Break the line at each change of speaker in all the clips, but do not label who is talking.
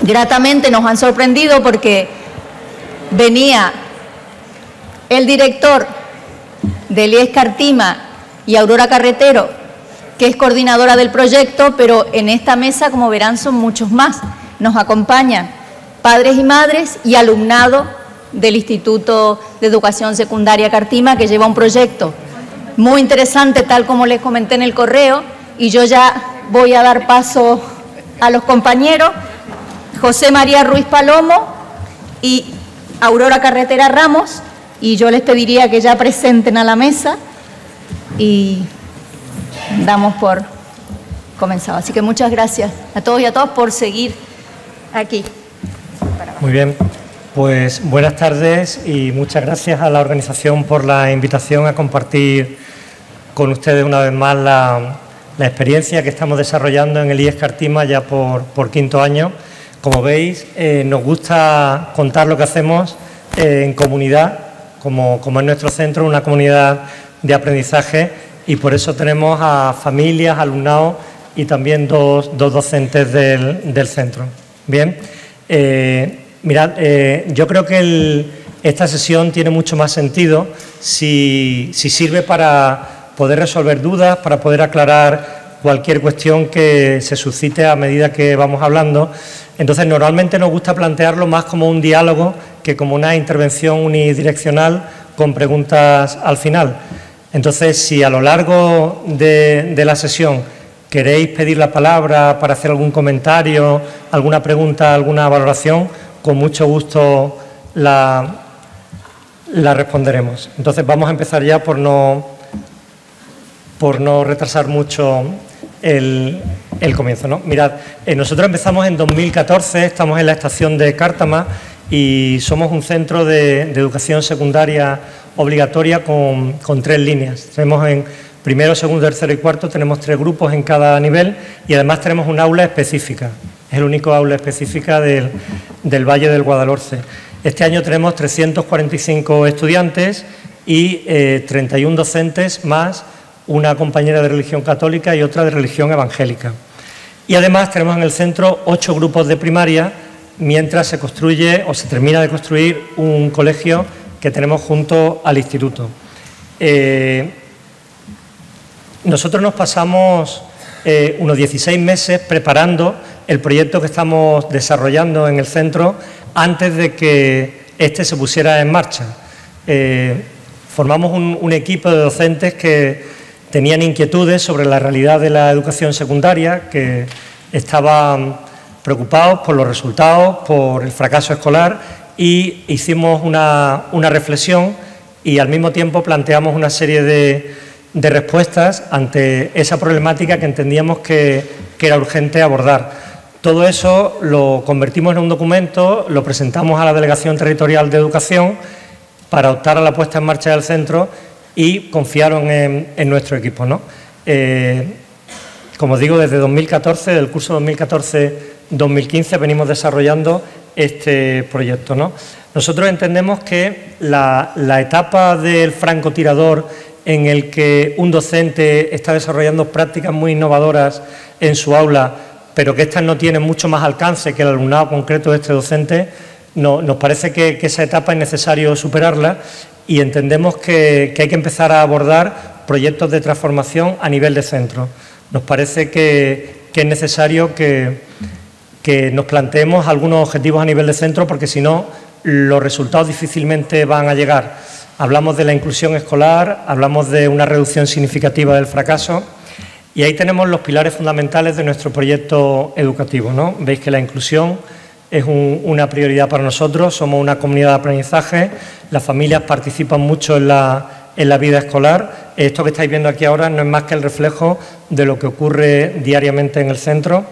gratamente nos han sorprendido porque venía el director del IES Cartima y Aurora Carretero, que es coordinadora del proyecto, pero en esta mesa, como verán, son muchos más. Nos acompañan padres y madres y alumnado del Instituto de Educación Secundaria Cartima, que lleva un proyecto muy interesante, tal como les comenté en el correo, y yo ya voy a dar paso a los compañeros. José María Ruiz Palomo y Aurora Carretera Ramos, y yo les pediría que ya presenten a la mesa y damos por comenzado. Así que muchas gracias a todos y a todas por seguir aquí.
Muy bien, pues buenas tardes y muchas gracias a la organización por la invitación a compartir con ustedes una vez más la experiencia que estamos desarrollando en el IES Cartima ya por quinto año. Como veis, nos gusta contar lo que hacemos en comunidad, como es nuestro centro, una comunidad de aprendizaje, y por eso tenemos a familias, alumnados y también dos docentes del centro. Bien, mirad, yo creo que esta sesión tiene mucho más sentido si sirve para poder resolver dudas, para poder aclarar cualquier cuestión que se suscite a medida que vamos hablando. Entonces, normalmente nos gusta plantearlo más como un diálogo que como una intervención unidireccional con preguntas al final. Entonces, si a lo largo de la sesión queréis pedir la palabra para hacer algún comentario, alguna pregunta, alguna valoración, con mucho gusto la responderemos. Entonces, vamos a empezar ya por no retrasar mucho el comienzo, ¿no? Mirad, nosotros empezamos en 2014, estamos en la estación de Cártama y somos un centro de educación secundaria obligatoria con 3 líneas. Tenemos en primero, segundo, tercero y cuarto, tenemos 3 grupos en cada nivel y además tenemos un aula específica. Es el único aula específica del Valle del Guadalhorce. Este año tenemos 345 estudiantes y 31 docentes más una compañera de religión católica y otra de religión evangélica. Y además tenemos en el centro 8 grupos de primaria, mientras se construye o se termina de construir un colegio que tenemos junto al instituto. Nosotros nos pasamos unos 16 meses preparando el proyecto que estamos desarrollando en el centro antes de que este se pusiera en marcha. Formamos un equipo de docentes que tenían inquietudes sobre la realidad de la educación secundaria, que estaban preocupados por los resultados, por el fracaso escolar, y hicimos una reflexión y al mismo tiempo planteamos una serie de respuestas ante esa problemática que entendíamos que era urgente abordar. Todo eso lo convertimos en un documento, lo presentamos a la Delegación Territorial de Educación para optar a la puesta en marcha del centro y confiaron en nuestro equipo, ¿no? Como digo, desde 2014, del curso 2014-2015, venimos desarrollando este proyecto, ¿no? Nosotros entendemos que la etapa del francotirador en el que un docente está desarrollando prácticas muy innovadoras en su aula, pero que éstas no tienen mucho más alcance que el alumnado concreto de este docente, nos parece que esa etapa es necesario superarla y entendemos que hay que empezar a abordar proyectos de transformación a nivel de centro. Nos parece que es necesario que nos planteemos algunos objetivos a nivel de centro, porque si no, los resultados difícilmente van a llegar. Hablamos de la inclusión escolar, hablamos de una reducción significativa del fracaso y ahí tenemos los pilares fundamentales de nuestro proyecto educativo, ¿no? Veis que la inclusión es una prioridad para nosotros, somos una comunidad de aprendizaje, las familias participan mucho en la vida escolar. Esto que estáis viendo aquí ahora no es más que el reflejo de lo que ocurre diariamente en el centro.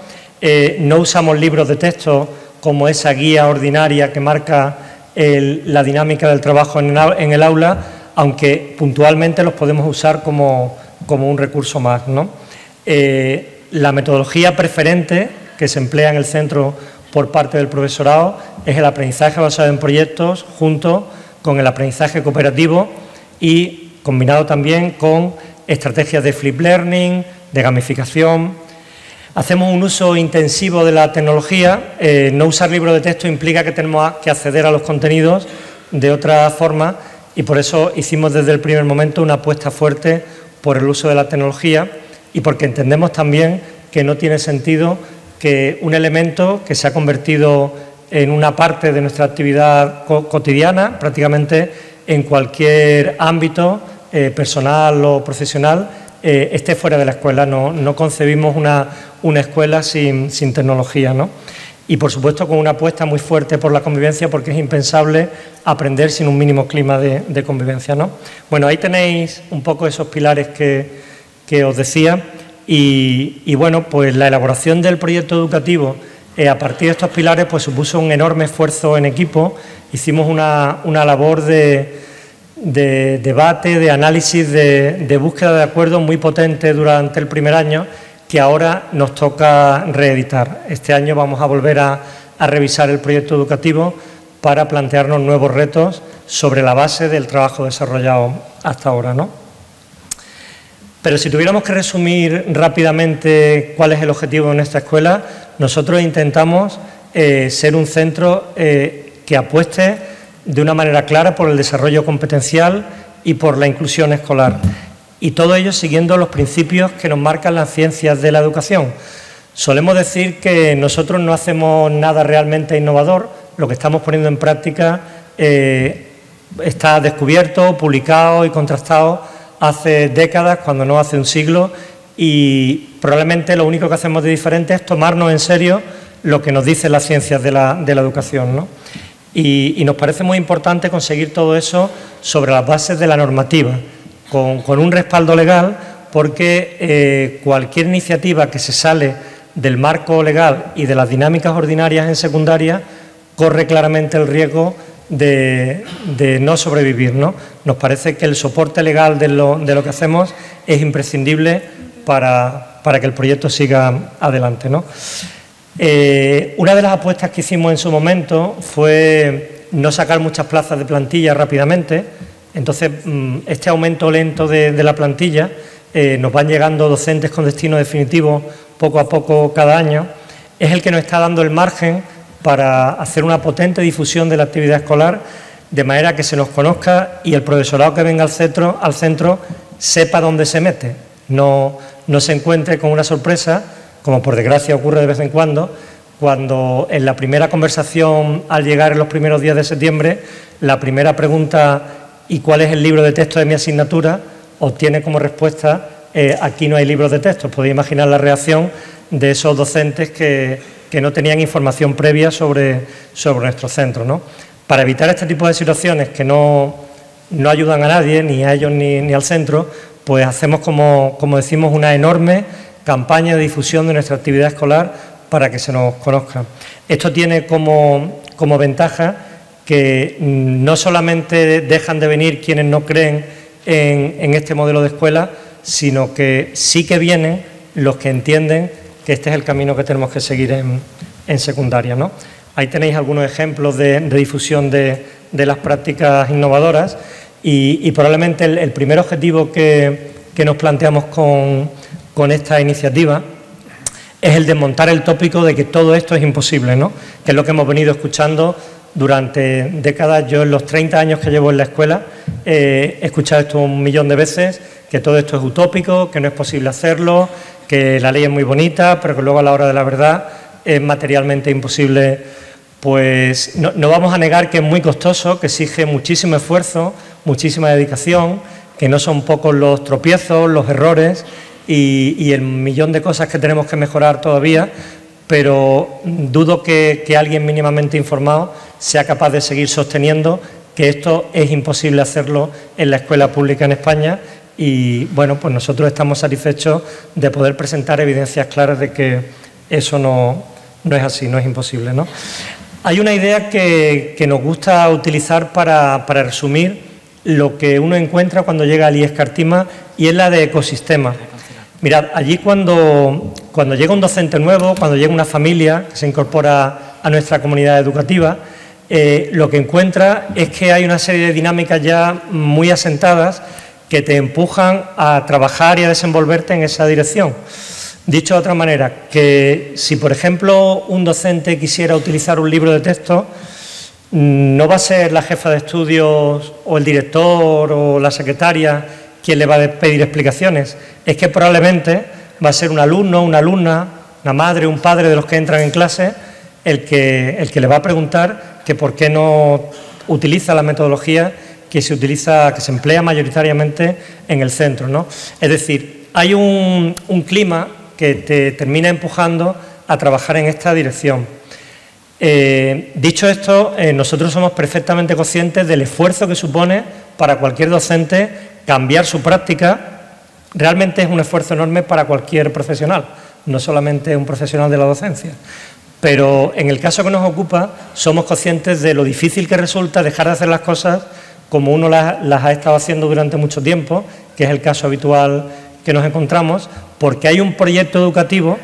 No usamos libros de texto como esa guía ordinaria que marca la dinámica del trabajo en el aula, aunque puntualmente los podemos usar como un recurso más, ¿no? La metodología preferente que se emplea en el centro por parte del profesorado es el aprendizaje basado en proyectos junto con el aprendizaje cooperativo y combinado también con estrategias de flip learning, de gamificación. Hacemos un uso intensivo de la tecnología. No usar libros de texto implica que tenemos que acceder a los contenidos de otra forma y por eso hicimos desde el primer momento una apuesta fuerte por el uso de la tecnología y porque entendemos también que no tiene sentido que un elemento que se ha convertido en una parte de nuestra actividad cotidiana, prácticamente en cualquier ámbito personal o profesional, esté fuera de la escuela. No concebimos una escuela sin tecnología, ¿no? Y, por supuesto, con una apuesta muy fuerte por la convivencia, porque es impensable aprender sin un mínimo clima de convivencia, ¿no? Bueno, ahí tenéis un poco esos pilares que os decía y, bueno, pues la elaboración del proyecto educativo a partir de estos pilares pues supuso un enorme esfuerzo en equipo. Hicimos una labor de debate, de análisis, de búsqueda de acuerdos muy potente durante el primer año, que ahora nos toca reeditar. Este año vamos a volver a revisar el proyecto educativo para plantearnos nuevos retos sobre la base del trabajo desarrollado hasta ahora, ¿no? Pero si tuviéramos que resumir rápidamente cuál es el objetivo de nuestra escuela, nosotros intentamos ser un centro que apueste de una manera clara por el desarrollo competencial y por la inclusión escolar. Y todo ello siguiendo los principios que nos marcan las ciencias de la educación. Solemos decir que nosotros no hacemos nada realmente innovador, lo que estamos poniendo en práctica está descubierto, publicado y contrastado hace décadas, cuando no hace un siglo, y probablemente lo único que hacemos de diferente es tomarnos en serio lo que nos dicen las ciencias de la educación, ¿no? Y nos parece muy importante conseguir todo eso sobre las bases de la normativa, con un respaldo legal, porque cualquier iniciativa que se sale del marco legal y de las dinámicas ordinarias en secundaria corre claramente el riesgo de no sobrevivir, ¿no? Nos parece que el soporte legal de lo que hacemos es imprescindible para que el proyecto siga adelante, ¿no? Una de las apuestas que hicimos en su momento fue no sacar muchas plazas de plantilla rápidamente. Entonces, este aumento lento de la plantilla, nos van llegando docentes con destino definitivo poco a poco cada año, es el que nos está dando el margen para hacer una potente difusión de la actividad escolar, de manera que se nos conozca y el profesorado que venga al centro sepa dónde se mete, no se encuentre con una sorpresa, como por desgracia ocurre de vez en cuando en la primera conversación al llegar en los primeros días de septiembre, la primera pregunta ¿y cuál es el libro de texto de mi asignatura?, obtiene como respuesta aquí no hay libros de texto. Podéis imaginar la reacción de esos docentes que no tenían información previa sobre nuestro centro, ¿no? Para evitar este tipo de situaciones que no ayudan a nadie, ni a ellos ni al centro, pues hacemos, como decimos, una enorme campaña de difusión de nuestra actividad escolar para que se nos conozca. Esto tiene como ventaja que no solamente dejan de venir quienes no creen en este modelo de escuela, sino que sí que vienen los que entienden que este es el camino que tenemos que seguir en secundaria, ¿no? Ahí tenéis algunos ejemplos de difusión de las prácticas innovadoras y probablemente el primer objetivo que nos planteamos con esta iniciativa es el desmontar el tópico de que todo esto es imposible, ¿no? Que es lo que hemos venido escuchando durante décadas. Yo en los 30 años que llevo en la escuela he escuchado esto 1.000.000 de veces, que todo esto es utópico, que no es posible hacerlo, que la ley es muy bonita, pero que luego a la hora de la verdad es materialmente imposible. Pues no vamos a negar que es muy costoso, que exige muchísimo esfuerzo, muchísima dedicación, que no son pocos los tropiezos, los errores y el 1.000.000 de cosas que tenemos que mejorar todavía, pero dudo que alguien mínimamente informado sea capaz de seguir sosteniendo que esto es imposible hacerlo en la escuela pública en España y, bueno, pues nosotros estamos satisfechos de poder presentar evidencias claras de que eso no es así, no es imposible, ¿no? Hay una idea que nos gusta utilizar para resumir lo que uno encuentra cuando llega al IES Cartima y es la de ecosistema. Mirad, allí cuando llega un docente nuevo, cuando llega una familia que se incorpora a nuestra comunidad educativa, lo que encuentra es que hay una serie de dinámicas ya muy asentadas que te empujan a trabajar y a desenvolverte en esa dirección. Dicho de otra manera, que si, por ejemplo, un docente quisiera utilizar un libro de texto, no va a ser la jefa de estudios o el director o la secretaria quien le va a pedir explicaciones. Es que probablemente va a ser un alumno, una alumna, una madre, un padre de los que entran en clase el que le va a preguntar que por qué no utiliza la metodología que se emplea mayoritariamente en el centro, ¿no? Es decir, hay un clima que te termina empujando a trabajar en esta dirección. Dicho esto, nosotros somos perfectamente conscientes del esfuerzo que supone para cualquier docente cambiar su práctica. Realmente es un esfuerzo enorme para cualquier profesional, no solamente un profesional de la docencia. Pero en el caso que nos ocupa, somos conscientes de lo difícil que resulta dejar de hacer las cosas como uno las ha estado haciendo durante mucho tiempo, que es el caso habitual que nos encontramos, porque hay un proyecto educativo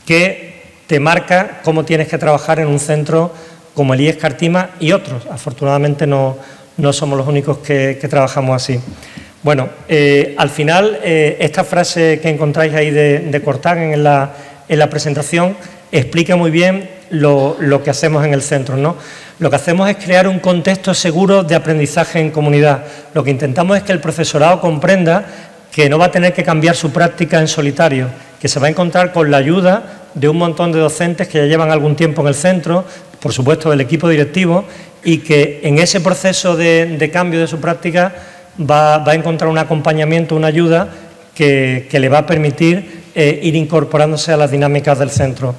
que te marca cómo tienes que trabajar en un centro como el IES Cartima y otros. Afortunadamente no somos los únicos que trabajamos así. Bueno, al final, esta frase que encontráis ahí de Cortagen en la presentación explica muy bien lo que hacemos en el centro, ¿no? Lo que hacemos es crear un contexto seguro de aprendizaje en comunidad. Lo que intentamos es que el profesorado comprenda que no va a tener que cambiar su práctica en solitario, que se va a encontrar con la ayuda de un montón de docentes que ya llevan algún tiempo en el centro, por supuesto del equipo directivo, y que en ese proceso de cambio de su práctica va a encontrar un acompañamiento, una ayuda que le va a permitir ir incorporándose a las dinámicas del centro.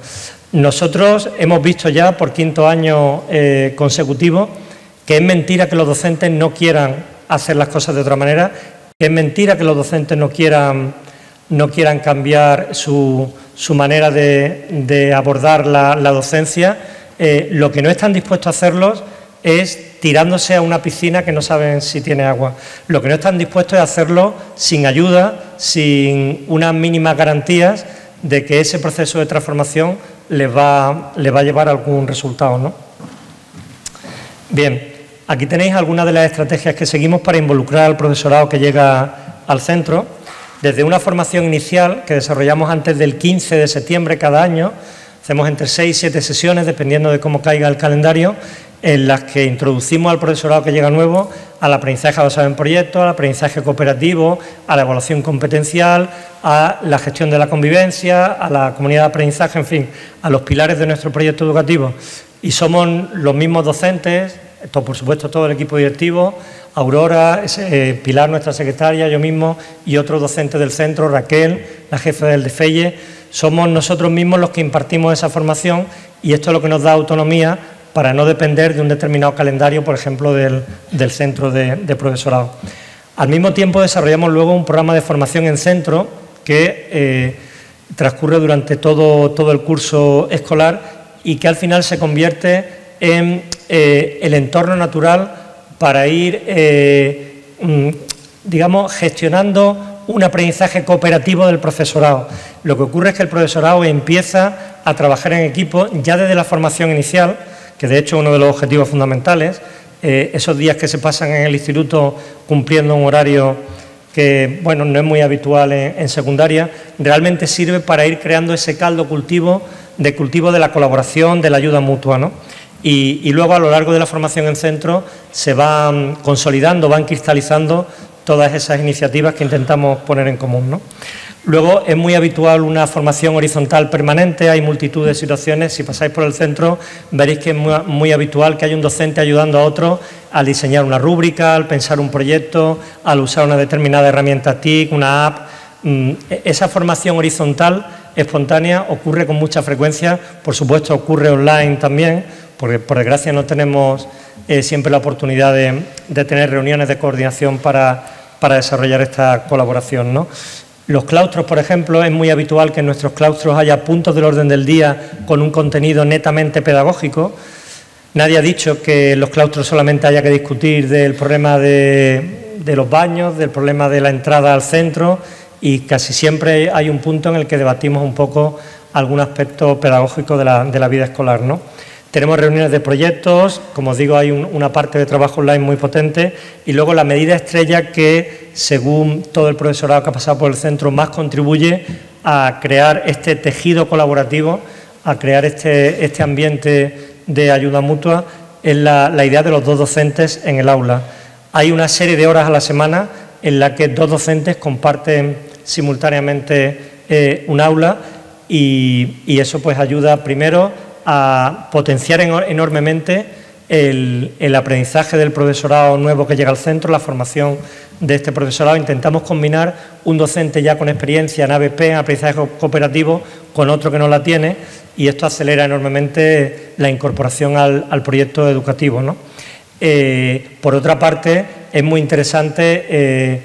Nosotros hemos visto ya por quinto año consecutivo que es mentira que los docentes no quieran hacer las cosas de otra manera, que es mentira que los docentes no quieran cambiar su manera de abordar la docencia. Lo que no están dispuestos a hacerlos es tirándose a una piscina que no saben si tiene agua. Lo que no están dispuestos es hacerlo sin ayuda, sin unas mínimas garantías de que ese proceso de transformación les va a llevar a algún resultado, ¿no? Bien, aquí tenéis algunas de las estrategias que seguimos para involucrar al profesorado que llega al centro. Desde una formación inicial que desarrollamos antes del 15 de septiembre cada año, hacemos entre 6 y 7 sesiones, dependiendo de cómo caiga el calendario, en las que introducimos al profesorado que llega nuevo al aprendizaje basado en proyectos, al aprendizaje cooperativo, a la evaluación competencial, a la gestión de la convivencia, a la comunidad de aprendizaje, en fin, a los pilares de nuestro proyecto educativo. Y somos los mismos docentes, por supuesto todo el equipo directivo, Aurora, Pilar, nuestra secretaria, yo mismo y otros docentes del centro, Raquel, la jefa del DFEIE, somos nosotros mismos los que impartimos esa formación y esto es lo que nos da autonomía para no depender de un determinado calendario, por ejemplo, del centro de profesorado. Al mismo tiempo desarrollamos luego un programa de formación en centro que transcurre durante todo el curso escolar y que al final se convierte en el entorno natural para ir, digamos, gestionando un aprendizaje cooperativo del profesorado. Lo que ocurre es que el profesorado empieza a trabajar en equipo ya desde la formación inicial, que de hecho es uno de los objetivos fundamentales, esos días que se pasan en el instituto cumpliendo un horario que, bueno, no es muy habitual en secundaria, realmente sirve para ir creando ese caldo cultivo de la colaboración, de la ayuda mutua, ¿no? Y luego a lo largo de la formación en centro se van consolidando, van cristalizando todas esas iniciativas que intentamos poner en común, ¿no? Luego es muy habitual una formación horizontal permanente, hay multitud de situaciones, si pasáis por el centro veréis que es muy habitual que haya un docente ayudando a otro al diseñar una rúbrica, al pensar un proyecto, al usar una determinada herramienta TIC, una app. Esa formación horizontal, espontánea, ocurre con mucha frecuencia, por supuesto ocurre online también, porque por desgracia no tenemos siempre la oportunidad de tener reuniones de coordinación para desarrollar esta colaboración, ¿no? Los claustros, por ejemplo, es muy habitual que en nuestros claustros haya puntos del orden del día con un contenido netamente pedagógico. Nadie ha dicho que en los claustros solamente haya que discutir del problema de los baños, del problema de la entrada al centro, y casi siempre hay un punto en el que debatimos un poco algún aspecto pedagógico de la vida escolar, ¿no? Tenemos reuniones de proyectos, como os digo, hay una parte de trabajo online muy potente y luego la medida estrella que, según todo el profesorado que ha pasado por el centro, más contribuye a crear este tejido colaborativo, a crear este ambiente de ayuda mutua, es la idea de los 2 docentes en el aula. Hay una serie de horas a la semana en la que 2 docentes comparten simultáneamente un aula y eso pues ayuda primero a potenciar enormemente el aprendizaje del profesorado nuevo que llega al centro, la formación de este profesorado. Intentamos combinar un docente ya con experiencia en ABP, en aprendizaje cooperativo, con otro que no la tiene, y esto acelera enormemente la incorporación al proyecto educativo, ¿no? Por otra parte, es muy interesante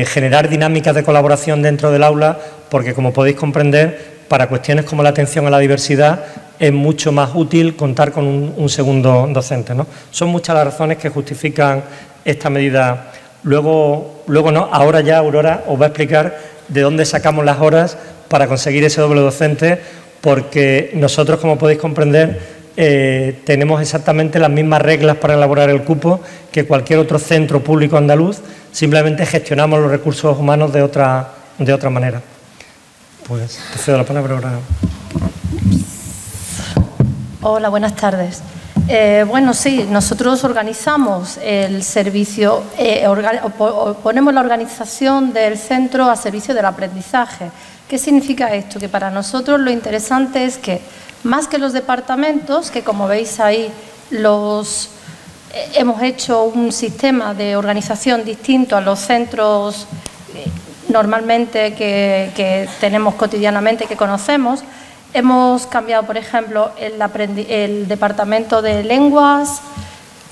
generar dinámicas de colaboración dentro del aula, porque, como podéis comprender, para cuestiones como la atención a la diversidad es mucho más útil contar con un segundo docente, ¿no? Son muchas las razones que justifican esta medida. Luego no, ahora ya Aurora os va a explicar de dónde sacamos las horas para conseguir ese doble docente, porque nosotros, como podéis comprender, tenemos exactamente las mismas reglas para elaborar el cupo que cualquier otro centro público andaluz, simplemente gestionamos los recursos humanos de otra manera. Pues te cedo la palabra ahora.
Hola, buenas tardes. Bueno, sí, nosotros organizamos el servicio, ponemos la organización del centro a servicio del aprendizaje. ¿Qué significa esto? Que para nosotros lo interesante es que, más que los departamentos, que como veis ahí hemos hecho un sistema de organización distinto a los centros normalmente que tenemos cotidianamente, que conocemos. Hemos cambiado, por ejemplo, el departamento de lenguas,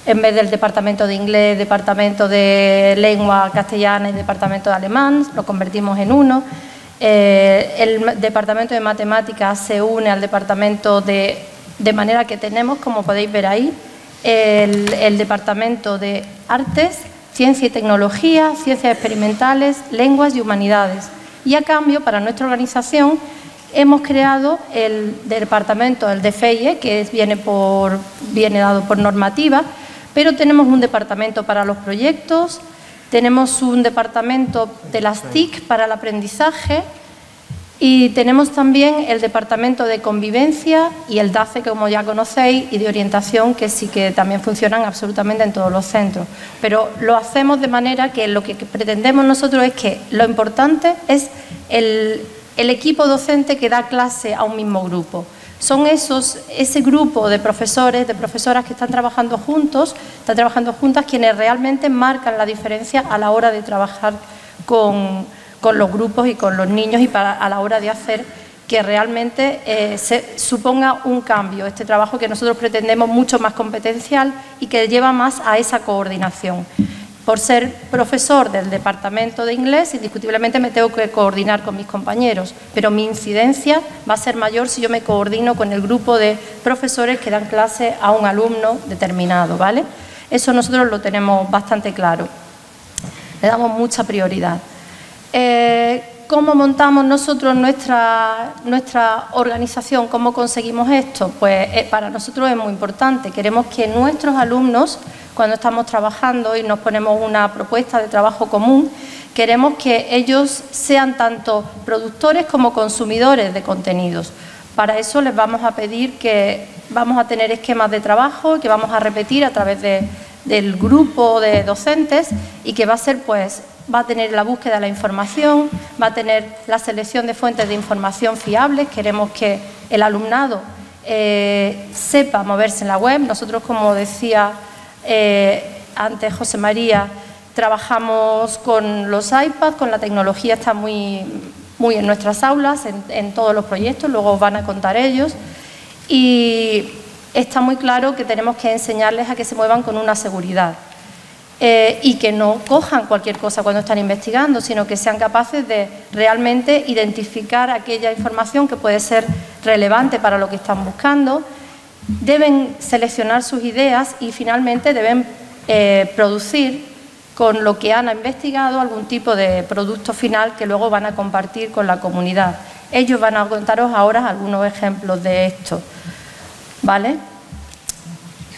en vez del departamento de inglés, departamento de lengua castellana y departamento de alemán, lo convertimos en uno. El departamento de matemáticas se une al departamento de manera que tenemos, como podéis ver ahí, el departamento de artes, ciencia y tecnología, ciencias experimentales, lenguas y humanidades. Y a cambio, para nuestra organización, hemos creado el departamento, el DFEIE, que viene dado por normativa, pero tenemos un departamento para los proyectos, tenemos un departamento de las TIC para el aprendizaje y tenemos también el departamento de convivencia y el DACE, como ya conocéis, y de orientación, que sí que también funcionan absolutamente en todos los centros. Pero lo hacemos de manera que lo que pretendemos nosotros es que lo importante es el equipo docente que da clase a un mismo grupo. Son ese grupo de profesores, de profesoras que están trabajando juntas, quienes realmente marcan la diferencia a la hora de trabajar con los grupos y con los niños y a la hora de hacer que realmente se suponga un cambio, este trabajo que nosotros pretendemos mucho más competencial y que lleva más a esa coordinación. Por ser profesor del departamento de inglés, indiscutiblemente me tengo que coordinar con mis compañeros, pero mi incidencia va a ser mayor si yo me coordino con el grupo de profesores que dan clase a un alumno determinado, ¿vale? Eso nosotros lo tenemos bastante claro, le damos mucha prioridad. ¿Cómo montamos nosotros nuestra organización? ¿Cómo conseguimos esto? Pues para nosotros es muy importante. Queremos que nuestros alumnos, cuando estamos trabajando y nos ponemos una propuesta de trabajo común, queremos que ellos sean tanto productores como consumidores de contenidos. Para eso les vamos a pedir que vamos a tener esquemas de trabajo que vamos a repetir a través del grupo de docentes y que va a ser, pues, va a tener la búsqueda de la información, va a tener la selección de fuentes de información fiables. Queremos que el alumnado sepa moverse en la web. Nosotros, como decía antes José María, trabajamos con los iPads, con la tecnología, está muy en nuestras aulas, en todos los proyectos, luego os van a contar ellos. Y está muy claro que tenemos que enseñarles a que se muevan con una seguridad. Y que no cojan cualquier cosa cuando están investigando, sino que sean capaces de realmente identificar aquella información que puede ser relevante para lo que están buscando. Deben seleccionar sus ideas y finalmente deben producir con lo que han investigado algún tipo de producto final que luego van a compartir con la comunidad. Ellos van a contaros ahora algunos ejemplos de esto, ¿vale?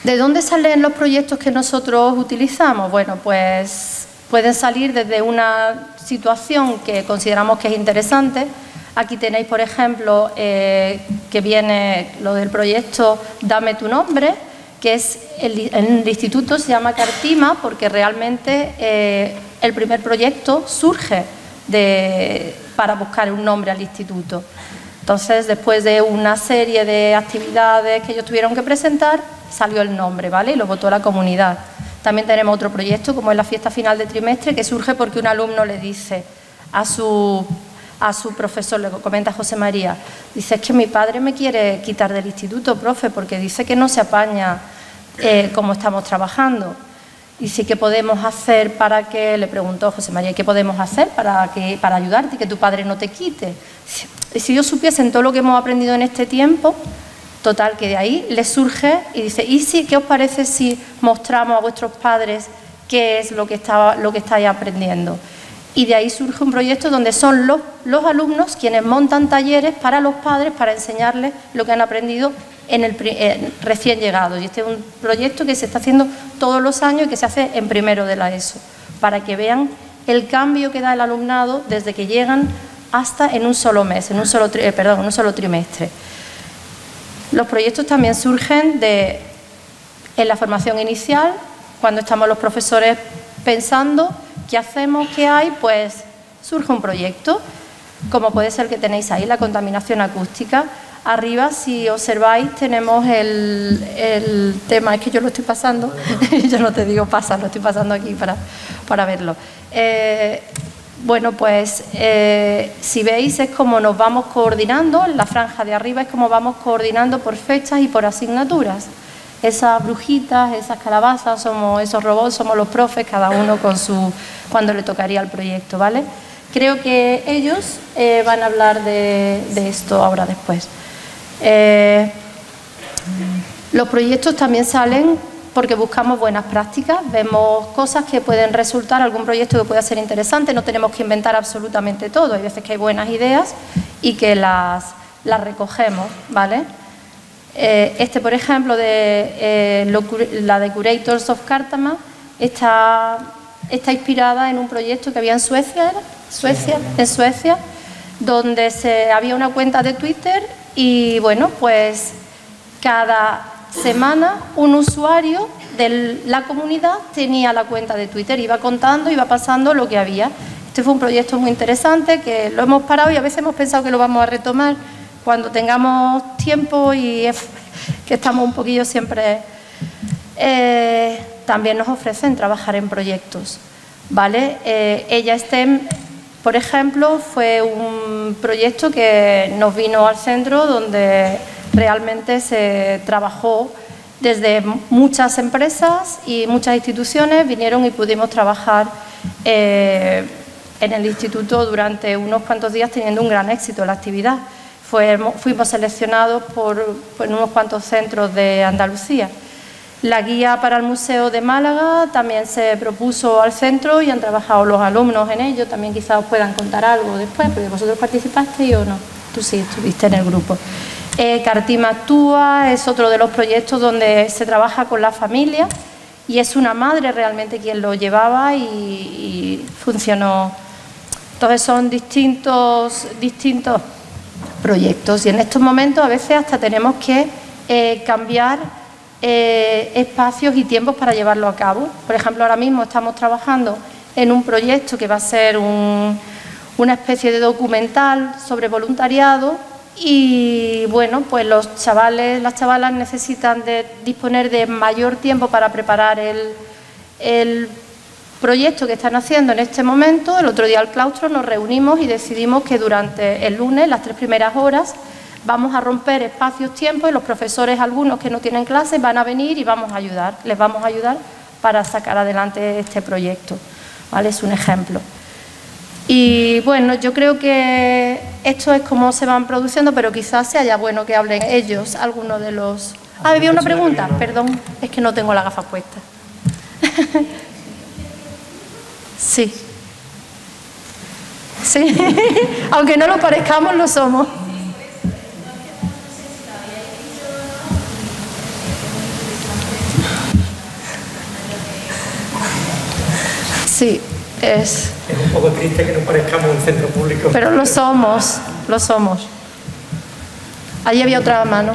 ¿De dónde salen los proyectos que nosotros utilizamos? Bueno, pues pueden salir desde una situación que consideramos que es interesante, Aquí tenéis, por ejemplo, que viene lo del proyecto Dame tu nombre, que es el instituto se llama Cartima porque realmente el primer proyecto surge para buscar un nombre al instituto. Entonces, después de una serie de actividades que ellos tuvieron que presentar, salió el nombre, ¿vale? Y lo votó la comunidad. También tenemos otro proyecto, como es la fiesta final de trimestre, que surge porque un alumno le dice a su profesor, le comenta José María, dice, es que mi padre me quiere quitar del instituto, profe, porque dice que no se apaña como estamos trabajando. Y sí, ¿qué podemos hacer para que, le preguntó José María, ¿qué podemos hacer para ayudarte y que tu padre no te quite? Si yo supiese todo lo que hemos aprendido en este tiempo, total, que de ahí le surge y dice, ¿y si, qué os parece si mostramos a vuestros padres qué es lo que estáis aprendiendo? Y de ahí surge un proyecto donde son los alumnos quienes montan talleres para los padres para enseñarles lo que han aprendido en el recién llegado. Y este es un proyecto que se está haciendo todos los años y que se hace en primero de la ESO, para que vean el cambio que da el alumnado desde que llegan hasta en un solo mes, en un solo trimestre. Los proyectos también surgen en la formación inicial, cuando estamos los profesores pensando qué hacemos, qué hay, pues surge un proyecto, como puede ser el que tenéis ahí, la contaminación acústica. Arriba, si observáis, tenemos el tema, es que yo lo estoy pasando, yo no te digo pasa, lo estoy pasando aquí para verlo. Bueno, pues si veis es como nos vamos coordinando, en la franja de arriba es como vamos coordinando por fechas y por asignaturas. Esas brujitas, esas calabazas, esos robots, somos los profes, cada uno con cuando le tocaría el proyecto, ¿vale? Creo que ellos van a hablar de esto ahora después. Los proyectos también salen porque buscamos buenas prácticas, vemos cosas que pueden resultar, algún proyecto que pueda ser interesante, no tenemos que inventar absolutamente todo, hay veces que hay buenas ideas y que las recogemos, ¿vale? Por ejemplo, la de Curators of Cartama está inspirada en un proyecto que había en Suecia, en Suecia, donde había una cuenta de Twitter y, bueno, pues cada semana un usuario de la comunidad tenía la cuenta de Twitter, iba contando, iba pasando lo que había. Este fue un proyecto muy interesante que lo hemos parado y a veces hemos pensado que lo vamos a retomar cuando tengamos tiempo y que estamos un poquillo siempre. También nos ofrecen trabajar en proyectos, ¿vale? Ella STEM, por ejemplo, fue un proyecto que nos vino al centro donde realmente se trabajó desde muchas empresas y muchas instituciones, vinieron y pudimos trabajar en el instituto durante unos cuantos días teniendo un gran éxito en la actividad. Fuimos seleccionados por unos cuantos centros de Andalucía. La guía para el Museo de Málaga también se propuso al centro y han trabajado los alumnos en ello. También quizás os puedan contar algo después, porque vosotros participasteis o no. Tú sí, estuviste en el grupo. Cartima Actúa es otro de los proyectos donde se trabaja con la familia y es una madre realmente quien lo llevaba y funcionó. Entonces son distintos proyectos y en estos momentos a veces hasta tenemos que cambiar espacios y tiempos para llevarlo a cabo. Por ejemplo, ahora mismo estamos trabajando en un proyecto que va a ser una especie de documental sobre voluntariado y, bueno, pues los chavales, las chavalas necesitan disponer de mayor tiempo para preparar el proyecto que están haciendo en este momento. El otro día al claustro nos reunimos y decidimos que durante el lunes, las 3 primeras horas, vamos a romper espacios-tiempos y los profesores, algunos que no tienen clases, van a venir y vamos a ayudar, les vamos a ayudar para sacar adelante este proyecto, ¿vale? Es un ejemplo. Y bueno, yo creo que esto es como se van produciendo, pero quizás sea bueno que hablen ellos, algunos de los... Ah, había una pregunta, perdón, es que no tengo la gafa puesta. Sí. Sí, aunque no lo parezcamos, lo somos. Sí, es
un poco triste que no parezcamos un centro público.
Pero lo somos. lo somos. Allí había otra mano.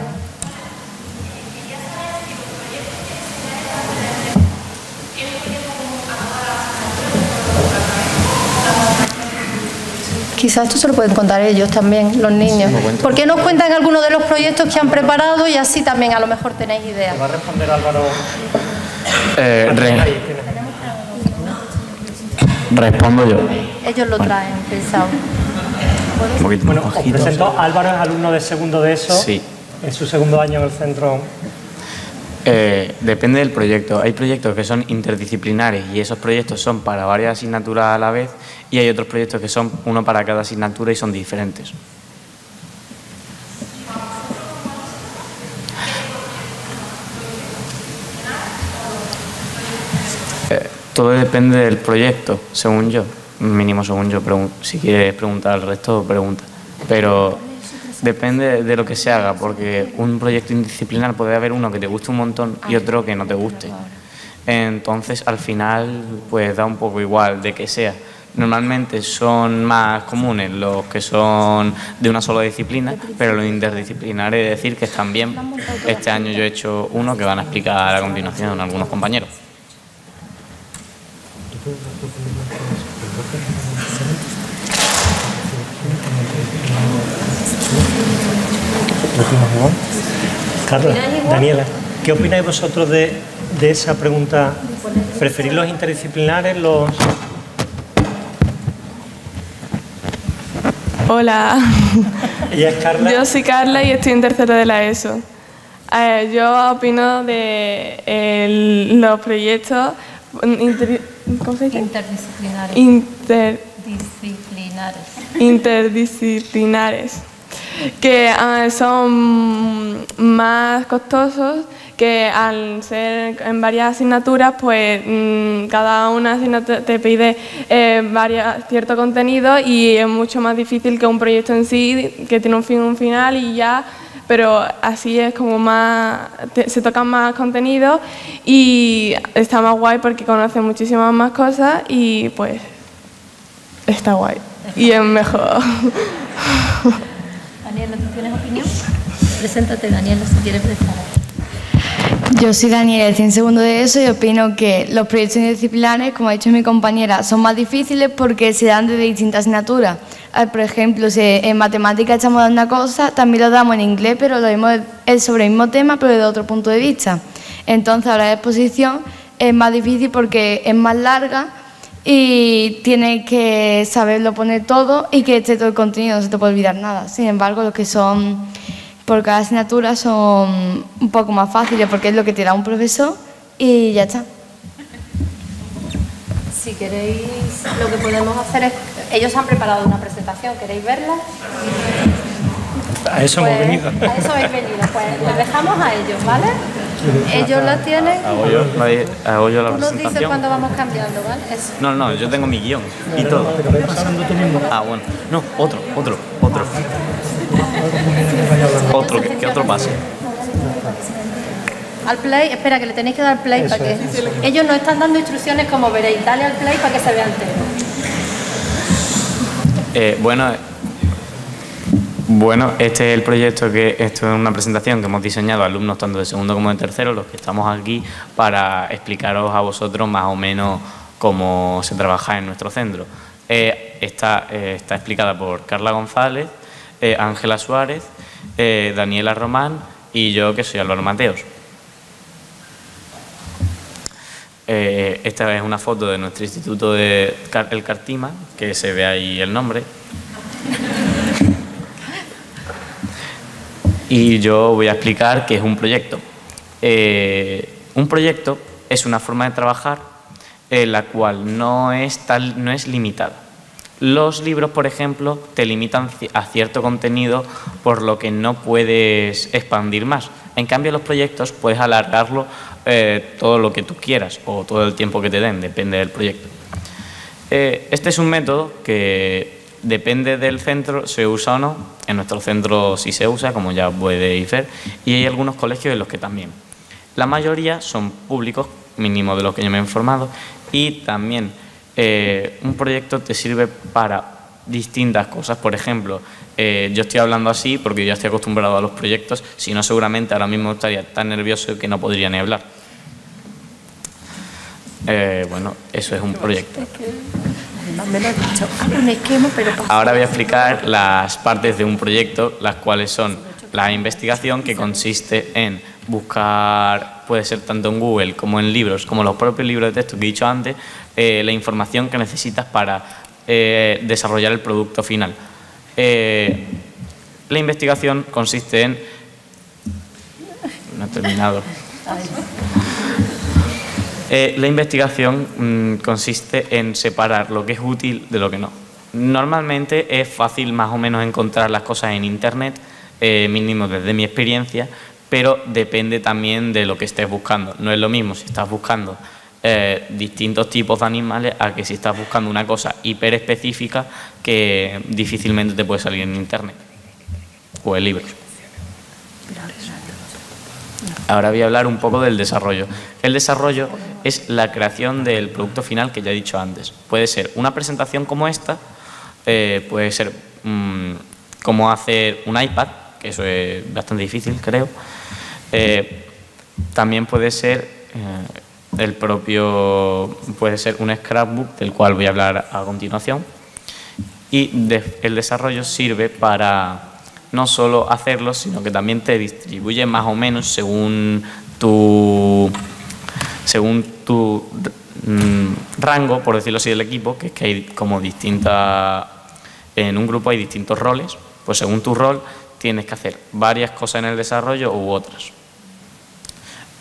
Quizás esto se lo pueden contar ellos también, los niños. ¿Por qué nos cuentan algunos de los proyectos que han preparado y así también a lo mejor tenéis ideas?
¿Te va a responder Álvaro?
Respondo yo.
Ellos lo traen pensado.
Un poquito
Bueno,
más
os
bajito.
presento. Álvaro es alumno de segundo de ESO.
Sí.
En su segundo año en el centro.
Depende del proyecto. Hay proyectos que son interdisciplinares y esos proyectos son para varias asignaturas a la vez, y hay otros proyectos que son uno para cada asignatura y son diferentes. Todo depende del proyecto, según yo, mínimo según yo. Si quieres preguntar al resto, pregunta. Pero depende de lo que se haga, porque un proyecto interdisciplinar puede haber uno que te guste un montón y otro que no te guste. Entonces, al final, pues da un poco igual de que sea. Normalmente son más comunes los que son de una sola disciplina, pero los interdisciplinares, es decir, que están bien. Este año yo he hecho uno que van a explicar a continuación algunos compañeros.
Carla, Daniela, ¿qué opináis vosotros de esa pregunta? ¿Preferís los interdisciplinares, los...?
Hola,
Ella es Carla.
yo soy Carla y estoy en tercero de la ESO. Yo opino de los proyectos ¿cómo se dice?
Interdisciplinares.
Interdisciplinares, que son más costosos, que al ser en varias asignaturas, pues cada una asignatura te pide cierto contenido y es mucho más difícil que un proyecto en sí, que tiene un final y ya, pero así es como más, se tocan más contenidos y está más guay porque conoces muchísimas más cosas y pues está guay y es mejor.
Daniela, ¿tú tienes opinión? Preséntate, Daniela, si quieres presentar.
Yo soy Daniela, estoy en segundo de ESO y opino que los proyectos interdisciplinares, como ha dicho mi compañera, son más difíciles porque se dan de distintas asignaturas. Por ejemplo, si en matemáticas estamos dando una cosa, también lo damos en inglés, pero lo mismo es sobre el mismo tema, pero desde otro punto de vista. Entonces, ahora la exposición es más difícil porque es más larga y tienes que saberlo poner todo y que esté todo el contenido, no se te puede olvidar nada. Sin embargo, los que son por cada asignatura son un poco más fáciles porque es lo que te da un profesor y ya está.
Si queréis, lo que podemos hacer es... Ellos han preparado una presentación, ¿queréis verla?
A eso hemos venido.
A eso habéis venido, pues les dejamos a ellos, ¿vale? Ellos la tienen.
Hago yo la
Tú nos dices
presentación.
cuándo vamos cambiando, ¿vale? Eso.
No, yo tengo mi guión y todo. Ah, bueno. No, otro. ¿Qué otro pase?
Al play, espera, que le tenéis que dar play para que... Ellos nos están dando instrucciones como veréis. Dale al play para que se vea entero.
Bueno, este es el proyecto esto es una presentación que hemos diseñado alumnos tanto de segundo como de tercero, los que estamos aquí para explicaros a vosotros más o menos cómo se trabaja en nuestro centro. Está explicada por Carla González, Ángela Suárez, Daniela Román y yo, que soy Álvaro Mateos. Esta es una foto de nuestro instituto el Cartima, que se ve ahí el nombre. Y yo voy a explicar qué es un proyecto. Un proyecto es una forma de trabajar en la cual no es limitada. Los libros, por ejemplo, te limitan a cierto contenido, por lo que no puedes expandir más. En cambio, los proyectos puedes alargarlo todo lo que tú quieras o todo el tiempo que te den, depende del proyecto. Este es un método que depende del centro, se usa o no. En nuestro centro sí se usa, como ya podéis ver, y hay algunos colegios en los que también. La mayoría son públicos, mínimo de los que yo me he informado, y también un proyecto te sirve para distintas cosas. Por ejemplo, yo estoy hablando así porque yo ya estoy acostumbrado a los proyectos, si no seguramente ahora mismo estaría tan nervioso que no podría ni hablar. Bueno, eso es un proyecto. Ahora voy a explicar las partes de un proyecto, las cuales son la investigación, que consiste en buscar, puede ser tanto en Google como en libros, como los propios libros de texto que he dicho antes, la información que necesitas para desarrollar el producto final. La investigación consiste en... No he terminado. La investigación consiste en separar lo que es útil de lo que no. Normalmente es fácil más o menos encontrar las cosas en Internet, mínimo desde mi experiencia, pero depende también de lo que estés buscando. No es lo mismo si estás buscando distintos tipos de animales a que si estás buscando una cosa hiper específica que difícilmente te puede salir en Internet o en libros. Ahora voy a hablar un poco del desarrollo. El desarrollo es la creación del producto final que ya he dicho antes. Puede ser una presentación como esta, puede ser cómo hacer un iPad, que eso es bastante difícil, creo. También puede ser puede ser un scrapbook, del cual voy a hablar a continuación. Y el desarrollo sirve para no solo hacerlo, sino que también te distribuye más o menos según tu rango, por decirlo así, del equipo, que es que hay como en un grupo hay distintos roles, pues según tu rol tienes que hacer varias cosas en el desarrollo u otras.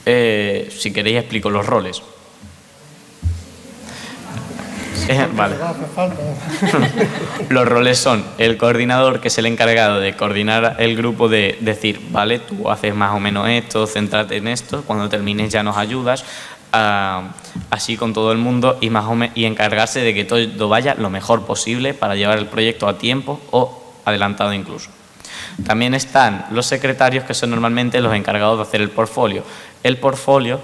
Si queréis explico los roles. Vale. Los roles son el coordinador, que es el encargado de coordinar el grupo, de decir, vale, tú haces más o menos esto, céntrate en esto, cuando termines ya nos ayudas, así con todo el mundo, y encargarse de que todo vaya lo mejor posible para llevar el proyecto a tiempo o adelantado incluso. También están los secretarios, que son normalmente los encargados de hacer el portfolio. El portfolio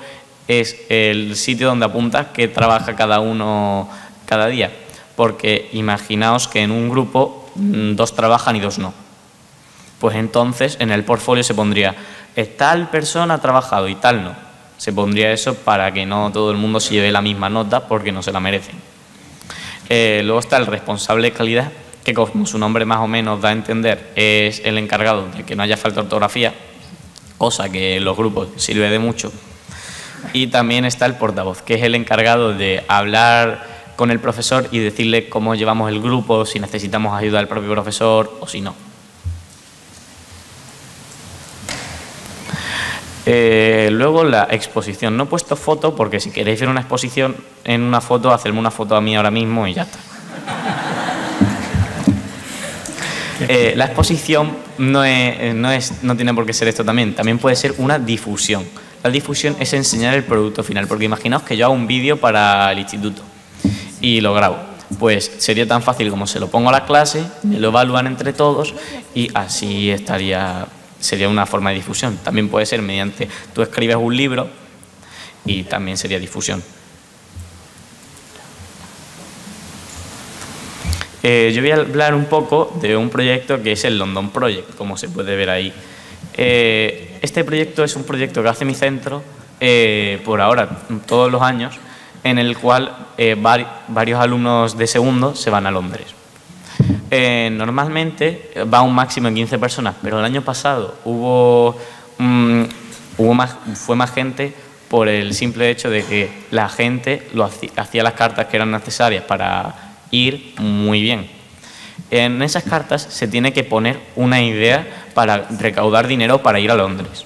es el sitio donde apuntas que trabaja cada uno cada día, porque imaginaos que en un grupo 2 trabajan y 2 no. Pues entonces en el portfolio se pondría tal persona ha trabajado y tal no. Se pondría eso para que no todo el mundo se lleve la misma nota porque no se la merecen. Luego está el responsable de calidad, que como su nombre más o menos da a entender, es el encargado de que no haya falta de ortografía, cosa que en los grupos sirve de mucho. Y también está el portavoz, que es el encargado de hablar con el profesor y decirle cómo llevamos el grupo, si necesitamos ayuda del propio profesor o si no. Luego la exposición. No he puesto foto porque si queréis ver una exposición en una foto, hacedme una foto a mí ahora mismo y ya está. La exposición no tiene por qué ser esto también. También puede ser una difusión. La difusión es enseñar el producto final, porque imaginaos que yo hago un vídeo para el instituto y lo grabo. Pues sería tan fácil como se lo pongo a la clase, me lo evalúan entre todos y así sería una forma de difusión. También puede ser mediante, tú escribes un libro y también sería difusión. Yo voy a hablar un poco de un proyecto que es el London Project, como se puede ver ahí. Este proyecto es un proyecto que hace mi centro, por ahora, todos los años, en el cual varios alumnos de segundo se van a Londres. Normalmente va un máximo de 15 personas, pero el año pasado fue más gente por el simple hecho de que la gente hacía las cartas que eran necesarias para ir muy bien. En esas cartas se tiene que poner una idea para recaudar dinero para ir a Londres.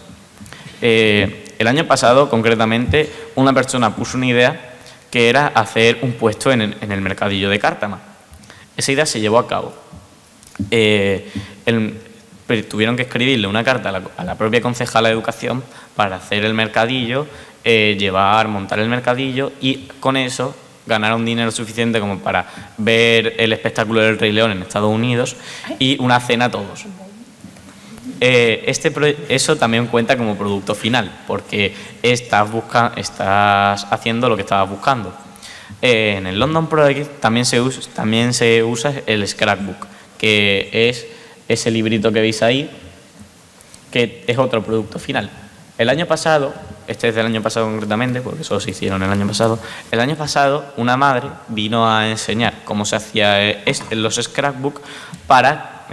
El año pasado, concretamente, una persona puso una idea que era hacer un puesto en el mercadillo de Cártama. Esa idea se llevó a cabo. Tuvieron que escribirle una carta a la propia concejala de Educación para hacer el mercadillo, montar el mercadillo y con eso ganaron dinero suficiente como para ver el espectáculo del Rey León en Estados Unidos y una cena a todos. Eso también cuenta como producto final, porque estás haciendo lo que estabas buscando. En el London Project también se usa el Scrapbook, que es ese librito que veis ahí, que es otro producto final. El año pasado, este es del año pasado concretamente, porque solo se hicieron el año pasado una madre vino a enseñar cómo se hacía los scrapbooks para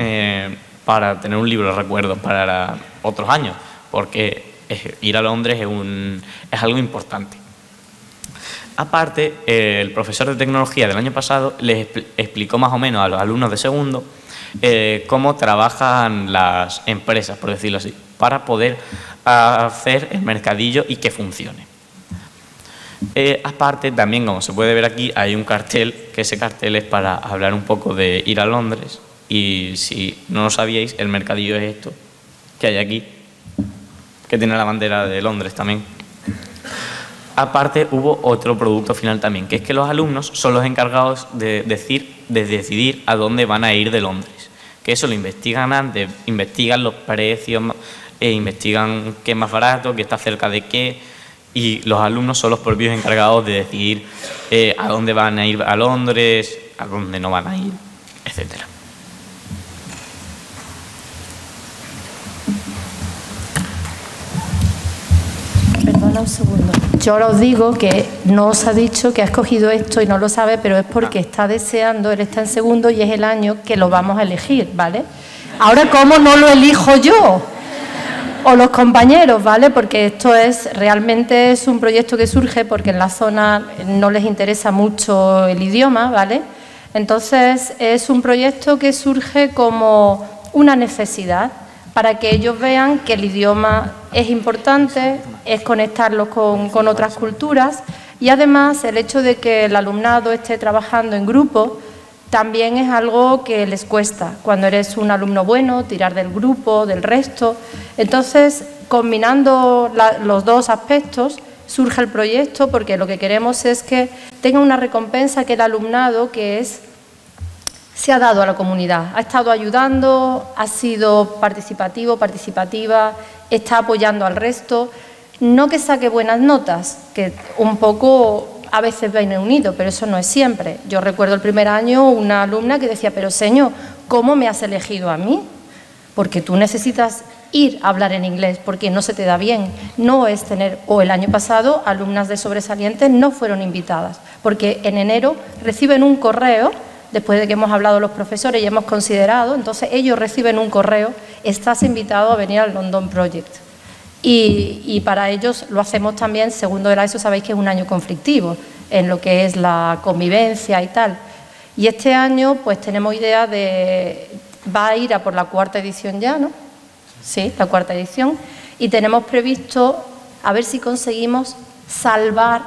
tener un libro de recuerdos para otros años, porque ir a Londres es algo importante. Aparte, el profesor de tecnología del año pasado les explicó más o menos a los alumnos de segundo cómo trabajan las empresas, por decirlo así, para poder hacer el mercadillo y que funcione. Aparte, también, como se puede ver aquí, hay un cartel, que ese cartel es para hablar un poco de ir a Londres, y si no lo sabíais, el mercadillo es esto que hay aquí, que tiene la bandera de Londres también. Aparte, hubo otro producto final también, que es que los alumnos son los encargados de decidir a dónde van a ir de Londres. Que eso lo investigan antes, investigan los precios, investigan qué es más barato, qué está cerca de qué, y los alumnos son los propios encargados de decidir a dónde van a ir a Londres, a dónde no van a ir, etcétera.
Perdona un segundo. Yo ahora os digo que no os ha dicho que ha escogido esto y no lo sabe, pero es porque está deseando, él está en segundo y es el año que lo vamos a elegir, ¿vale? Ahora, ¿cómo no lo elijo yo? O los compañeros, ¿vale? Porque esto realmente es un proyecto que surge porque en la zona no les interesa mucho el idioma, ¿vale? Entonces, es un proyecto que surge como una necesidad para que ellos vean que el idioma es importante, es conectarlos con otras culturas, y además el hecho de que el alumnado esté trabajando en grupo también es algo que les cuesta. Cuando eres un alumno bueno, tirar del grupo, del resto. Entonces, combinando los dos aspectos, surge el proyecto, porque lo que queremos es que tenga una recompensa, que el alumnado se ha dado a la comunidad, ha estado ayudando, ha sido participativo, participativa, está apoyando al resto. No que saque buenas notas, que un poco a veces viene unido, pero eso no es siempre. Yo recuerdo el primer año una alumna que decía, pero señor, ¿cómo me has elegido a mí? Porque tú necesitas ir a hablar en inglés, porque no se te da bien. No es tener, o el año pasado, alumnas de sobresalientes no fueron invitadas, porque en enero reciben un correo, después de que hemos hablado los profesores y hemos considerado, entonces ellos reciben un correo, estás invitado a venir al London Project. Y para ellos lo hacemos también, segundo de la ESO, sabéis que es un año conflictivo en lo que es la convivencia y tal. Y este año pues tenemos idea va a ir a por la 4ª edición ya, ¿no? Sí, la 4ª edición. Y tenemos previsto a ver si conseguimos salvar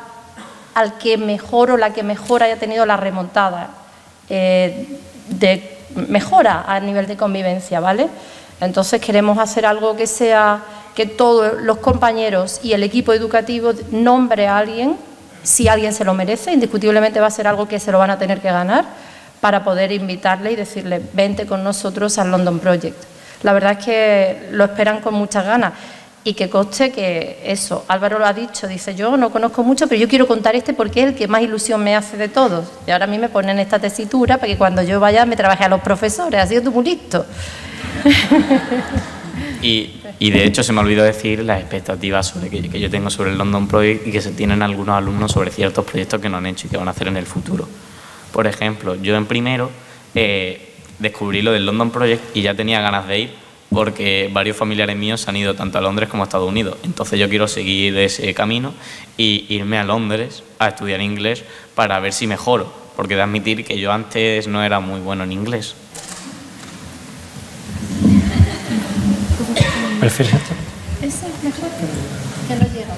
al que mejor o la que mejor haya tenido la remontada de mejora a nivel de convivencia, ¿vale? Entonces queremos hacer algo que sea que todos los compañeros y el equipo educativo nombre a alguien, si alguien se lo merece, indiscutiblemente va a ser algo que se lo van a tener que ganar, para poder invitarle y decirle, vente con nosotros al London Project. La verdad es que lo esperan con muchas ganas. Y que conste que eso, Álvaro lo ha dicho, dice, yo no conozco mucho, pero yo quiero contar porque es el que más ilusión me hace de todos. Y ahora a mí me ponen esta tesitura para que cuando yo vaya me trabaje a los profesores, ha sido tú muy listo.
Y de hecho se me olvidó decir las expectativas que yo tengo sobre el London Project y que se tienen algunos alumnos sobre ciertos proyectos que no han hecho y que van a hacer en el futuro. Por ejemplo, yo en primero descubrí lo del London Project y ya tenía ganas de ir porque varios familiares míos han ido tanto a Londres como a Estados Unidos. Entonces yo quiero seguir ese camino y irme a Londres a estudiar inglés para ver si mejoro, porque de admitir que yo antes no era muy bueno en inglés.
¿Prefieres esto?
Ese es mejor que no llega.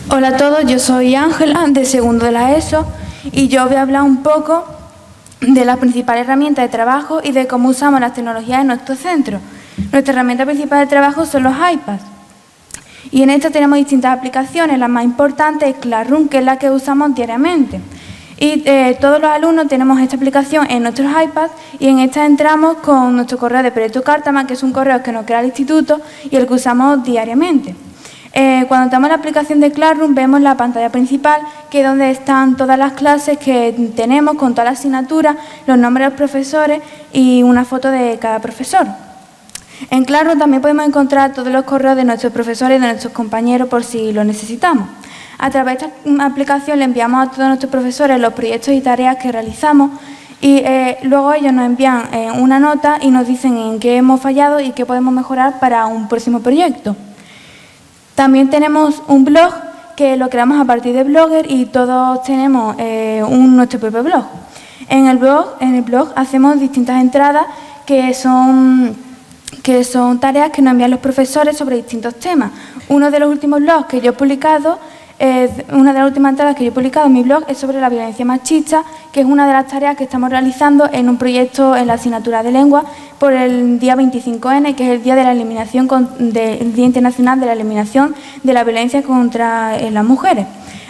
Hola a todos, yo soy Ángela, de segundo de la ESO, y yo voy a hablar un poco de las principales herramientas de trabajo y de cómo usamos las tecnologías en nuestro centro. Nuestra herramienta principal de trabajo son los iPads. Y en esto tenemos distintas aplicaciones. La más importante es Classroom, que es la que usamos diariamente. Y todos los alumnos tenemos esta aplicación en nuestros iPads y en esta entramos con nuestro correo de Proyecto Cartaman, que es un correo que nos crea el instituto y el que usamos diariamente. Cuando entramos en la aplicación de Classroom vemos la pantalla principal, que es donde están todas las clases que tenemos con todas las asignaturas, los nombres de los profesores y una foto de cada profesor. En Classroom también podemos encontrar todos los correos de nuestros profesores y de nuestros compañeros por si los necesitamos. A través de esta aplicación le enviamos a todos nuestros profesores los proyectos y tareas que realizamos y luego ellos nos envían una nota y nos dicen en qué hemos fallado y qué podemos mejorar para un próximo proyecto. También tenemos un blog que lo creamos a partir de Blogger y todos tenemos nuestro propio blog. En el blog hacemos distintas entradas que son tareas que nos envían los profesores sobre distintos temas. Uno de los últimos blogs que yo he publicado, una de las últimas entradas que yo he publicado en mi blog es sobre la violencia machista, que es una de las tareas que estamos realizando en un proyecto en la asignatura de lengua por el día 25N, que es el día de la eliminación del Día Internacional de la Eliminación de la Violencia contra las Mujeres.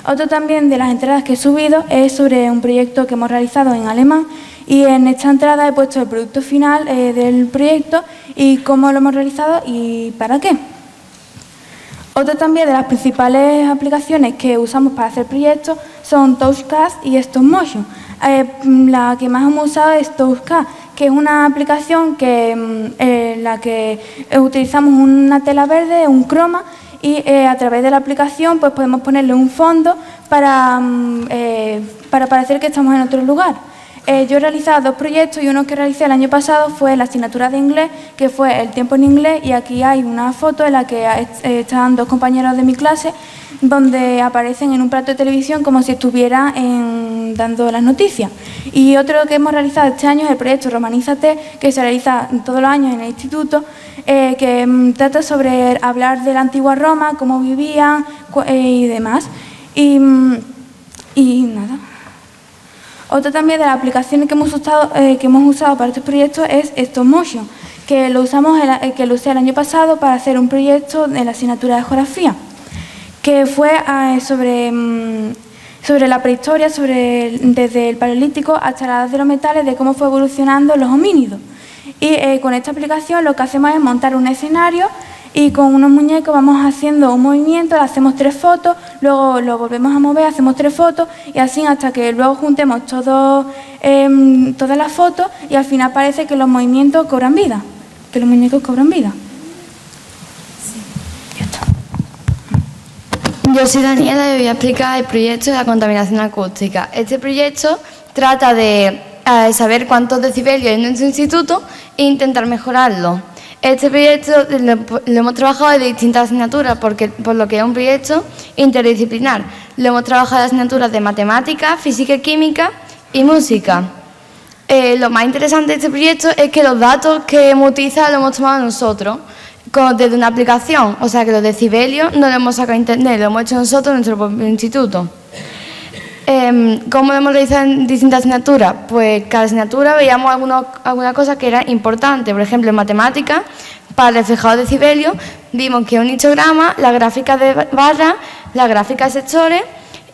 Otro también de las entradas que he subido es sobre un proyecto que hemos realizado en alemán y en esta entrada he puesto el producto final del proyecto y cómo lo hemos realizado y para qué. Otra también de las principales aplicaciones que usamos para hacer proyectos son Touchcast y Stop Motion. La que más hemos usado es Touchcast, que es una aplicación en la que utilizamos una tela verde, un croma, y a través de la aplicación pues podemos ponerle un fondo para parecer que estamos en otro lugar. Yo he realizado 2 proyectos y uno que realicé el año pasado fue la asignatura de inglés, que fue el tiempo en inglés, y aquí hay una foto en la que están 2 compañeros de mi clase donde aparecen en un plato de televisión como si estuvieran dando las noticias. Y otro que hemos realizado este año es el proyecto Romanízate, que se realiza todos los años en el instituto, que trata sobre hablar de la antigua Roma, cómo vivían y demás. Y nada. Otra también de las aplicaciones que hemos usado para este proyecto es Stop Motion, que lo usé el año pasado para hacer un proyecto en la asignatura de geografía, que fue sobre la prehistoria, desde el Paleolítico hasta la edad de los metales, de cómo fue evolucionando los homínidos. Y con esta aplicación lo que hacemos es montar un escenario y con unos muñecos vamos haciendo un movimiento, le hacemos 3 fotos, luego lo volvemos a mover, hacemos 3 fotos y así hasta que luego juntemos todas las fotos y al final parece que los movimientos cobran vida, que los muñecos cobran vida.
Yo soy Daniela y voy a explicar el proyecto de la contaminación acústica. Este proyecto trata de saber cuántos decibelios hay en nuestro instituto e intentar mejorarlo. Este proyecto lo hemos trabajado de distintas asignaturas, por lo que es un proyecto interdisciplinar. Lo hemos trabajado en asignaturas de matemáticas, física y química y música. Lo más interesante de este proyecto es que los datos que hemos utilizado los hemos tomado nosotros desde una aplicación, o sea que los decibelios no los hemos sacado a internet, lo hemos hecho nosotros en nuestro propio instituto. ¿Cómo lo hemos realizado en distintas asignaturas? Pues cada asignatura veíamos alguna cosa que era importante. Por ejemplo, en matemáticas, para el reflejado de decibelios, vimos que un histograma, la gráfica de barras, la gráfica de sectores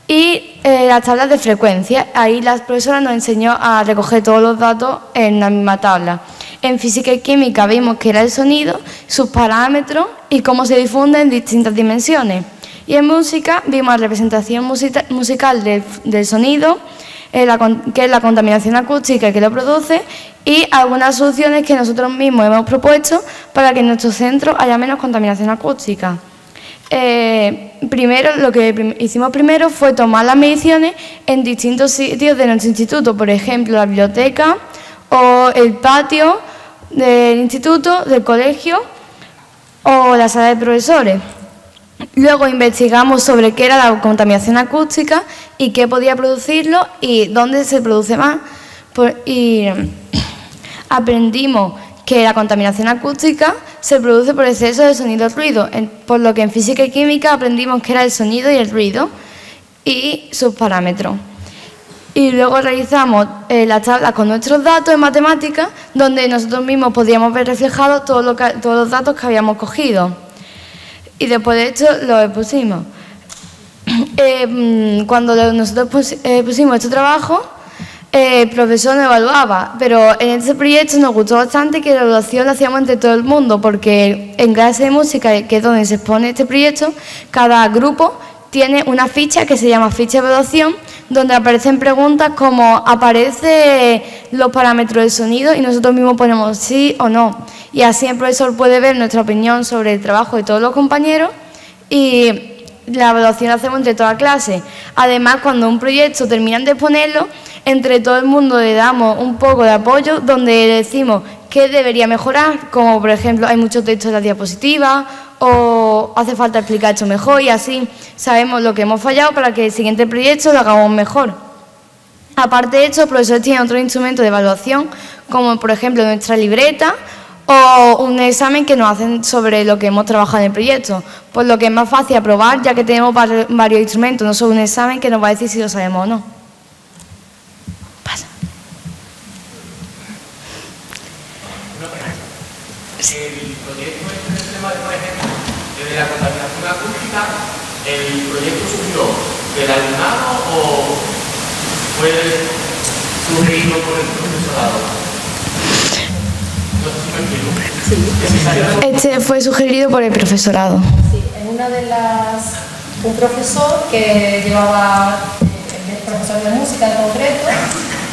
y las tablas de frecuencia. Ahí la profesora nos enseñó a recoger todos los datos en la misma tabla. En física y química vimos que era el sonido, sus parámetros y cómo se difunde en distintas dimensiones. Y en música vimos la representación musical del sonido, que es la contaminación acústica que lo produce, y algunas soluciones que nosotros mismos hemos propuesto para que en nuestro centro haya menos contaminación acústica. Lo que hicimos primero fue tomar las mediciones en distintos sitios de nuestro instituto, por ejemplo, la biblioteca o el patio del instituto, del colegio o la sala de profesores. Luego investigamos sobre qué era la contaminación acústica y qué podía producirlo y dónde se produce más. Y aprendimos que la contaminación acústica se produce por exceso de sonido-ruido, por lo que en física y química aprendimos que era el sonido y el ruido y sus parámetros. Y luego realizamos las tablas con nuestros datos en matemáticas, donde nosotros mismos podíamos ver reflejados todos los datos que habíamos cogido. Y después de esto lo expusimos. Cuando nosotros pusimos este trabajo, el profesor nos evaluaba, pero en este proyecto nos gustó bastante que la evaluación la hacíamos entre todo el mundo, porque en clase de música, que es donde se expone este proyecto, cada grupo tiene una ficha que se llama ficha de evaluación, donde aparecen preguntas como aparecen los parámetros del sonido y nosotros mismos ponemos sí o no. Y así el profesor puede ver nuestra opinión sobre el trabajo de todos los compañeros y la evaluación la hacemos entre toda clase. Además, cuando un proyecto terminan de exponerlo, entre todo el mundo le damos un poco de apoyo donde le decimos qué debería mejorar, como por ejemplo hay muchos textos en la diapositiva o hace falta explicar esto mejor y así sabemos lo que hemos fallado para que el siguiente proyecto lo hagamos mejor. Aparte de esto, los profesores tienen otros instrumentos de evaluación, como por ejemplo nuestra libreta o un examen que nos hacen sobre lo que hemos trabajado en el proyecto, por lo que es más fácil aprobar ya que tenemos varios instrumentos, no solo un examen que nos va a decir si lo sabemos o no. Pasa.
El proyecto este tema, por ejemplo, de la contaminación acústica, ¿el proyecto surgió del alumnado o fue sugerido por el profesorado?
Este fue sugerido por el profesorado.
Sí, en una de las... un profesor que llevaba, el profesor de música en concreto,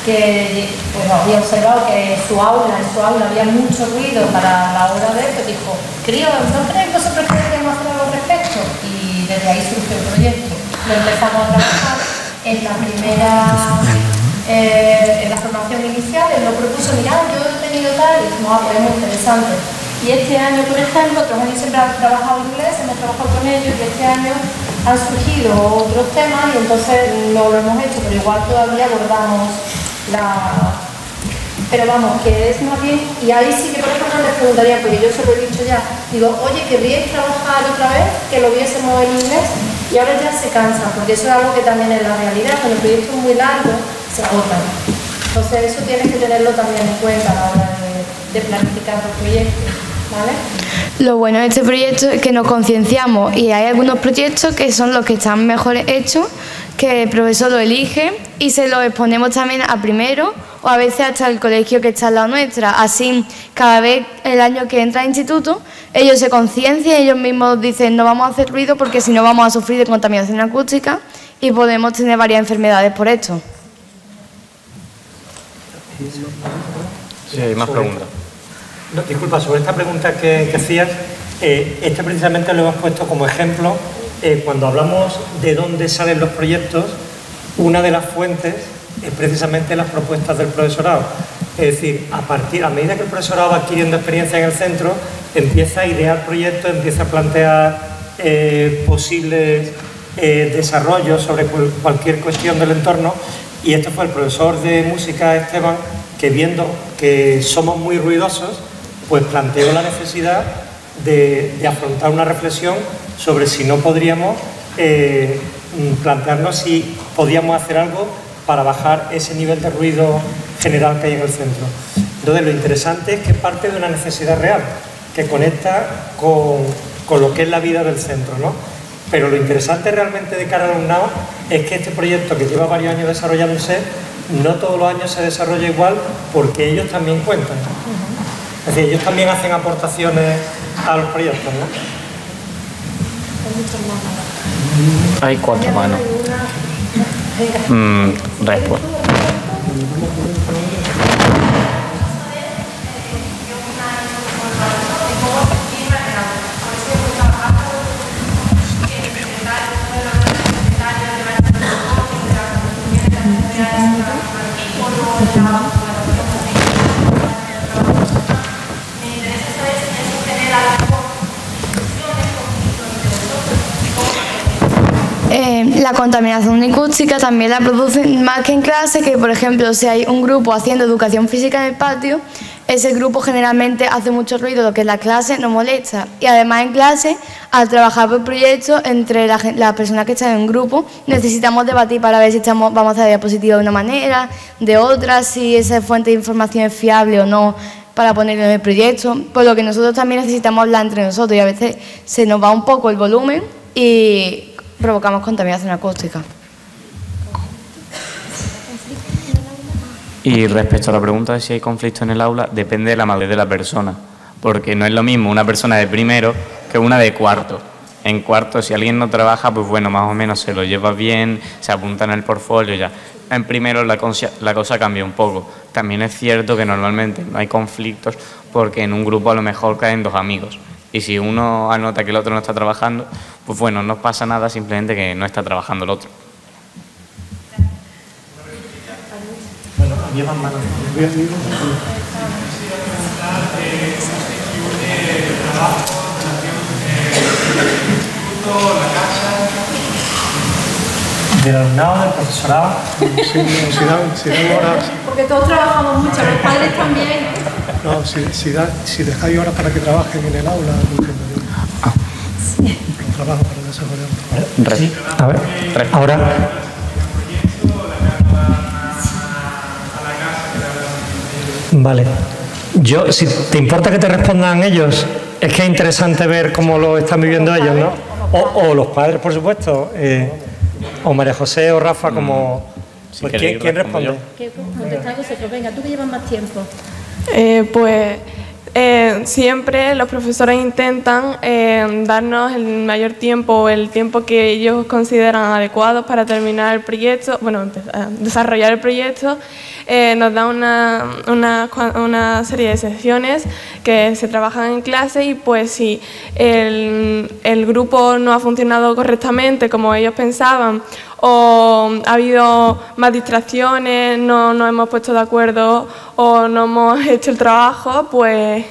que pues, había observado que en su aula había mucho ruido para la hora de esto, dijo, críos, ¿no creéis vosotros que deberíamos hacer algo al respecto? Y desde ahí surgió el proyecto. Lo empezamos a trabajar en la primera... en la formación inicial, él lo propuso, mirad, yo he tenido tal, y dijimos, pues es muy interesante. Y este año, por ejemplo, otros años siempre han trabajado en inglés, hemos trabajado con ellos, y este año han surgido otros temas y entonces no lo hemos hecho, pero igual todavía abordamos la... Pero vamos, que es más bien, y ahí sí que por ejemplo les preguntaría, porque yo se lo he dicho ya, digo, oye, ¿querríais trabajar otra vez, que lo viésemos en inglés? Y ahora ya se cansan, porque eso es algo que también es la realidad, cuando el proyecto es muy largo, se agotan. Entonces eso tienes que tenerlo también en cuenta a la hora de planificar los proyectos, ¿vale?
Lo bueno de este proyecto es que nos concienciamos y hay algunos proyectos que son los que están mejor hechos, que el profesor lo elige y se lo exponemos también a primero o a veces hasta el colegio que está al lado nuestra. Así, cada vez el año que entra al instituto, ellos se conciencian, ellos mismos dicen no vamos a hacer ruido porque si no vamos a sufrir de contaminación acústica y podemos tener varias enfermedades por esto.
Sí, hay más preguntas.
No, disculpa, sobre esta pregunta que hacías, este precisamente lo hemos puesto como ejemplo. Cuando hablamos de dónde salen los proyectos, una de las fuentes es precisamente las propuestas del profesorado. Es decir, a medida que el profesorado va adquiriendo experiencia en el centro, empieza a idear proyectos, empieza a plantear posibles desarrollos sobre cualquier cuestión del entorno. Y este fue el profesor de música, Esteban, que viendo que somos muy ruidosos, pues planteó la necesidad de afrontar una reflexión sobre si no podríamos plantearnos si podíamos hacer algo para bajar ese nivel de ruido general que hay en el centro. Entonces, lo interesante es que parte de una necesidad real, que conecta con lo que es la vida del centro, ¿no? Pero lo interesante realmente de cara al alumnado es que este proyecto, que lleva varios años desarrollándose, no todos los años se desarrolla igual porque ellos también cuentan. Es decir, ellos también hacen aportaciones a los proyectos, ¿no?
Hay 4 manos. Respuesta.
La contaminación acústica también la producen más que en clase, que por ejemplo si hay un grupo haciendo educación física en el patio, ese grupo generalmente hace mucho ruido, lo que en la clase nos molesta. Y además en clase, al trabajar por proyectos entre las personas que están en un grupo, necesitamos debatir para ver si vamos a hacer diapositivas de una manera, de otra, si esa fuente de información es fiable o no para ponerlo en el proyecto, por lo que nosotros también necesitamos hablar entre nosotros y a veces se nos va un poco el volumen y provocamos contaminación acústica.
Y respecto a la pregunta de si hay conflicto en el aula, depende de la madurez de la persona, porque no es lo mismo una persona de primero que una de cuarto. En cuarto, si alguien no trabaja, pues bueno, más o menos se lo lleva bien, se apunta en el portfolio ya. En primero la cosa cambia un poco. También es cierto que normalmente no hay conflictos porque en un grupo a lo mejor caen dos amigos. Y si uno anota que el otro no está trabajando, pues bueno, no pasa nada, simplemente que no está trabajando el otro.
Bueno, llevan manos. Del alumnado, del profesorado.
Si dan horas.
Porque todos trabajamos mucho, los padres también.
No, si dejáis horas para que trabajen en el aula, no entiendo yo. Trabajo para desarrollar.
Sí, a ver, ahora. Vale. Yo, si te importa que te respondan ellos, es que es interesante ver cómo lo están viviendo ellos, ¿no? O los padres, por supuesto. O María José o Rafa, como... Pues, ¿quién responde?
Contestad vosotros. Venga, tú que llevas más tiempo.
Siempre los profesores intentan darnos el mayor tiempo, el tiempo que ellos consideran adecuado para terminar el proyecto, bueno, desarrollar el proyecto. Nos dan una serie de sesiones que se trabajan en clase y pues si el grupo no ha funcionado correctamente como ellos pensaban o ha habido más distracciones, no nos hemos puesto de acuerdo o no hemos hecho el trabajo, pues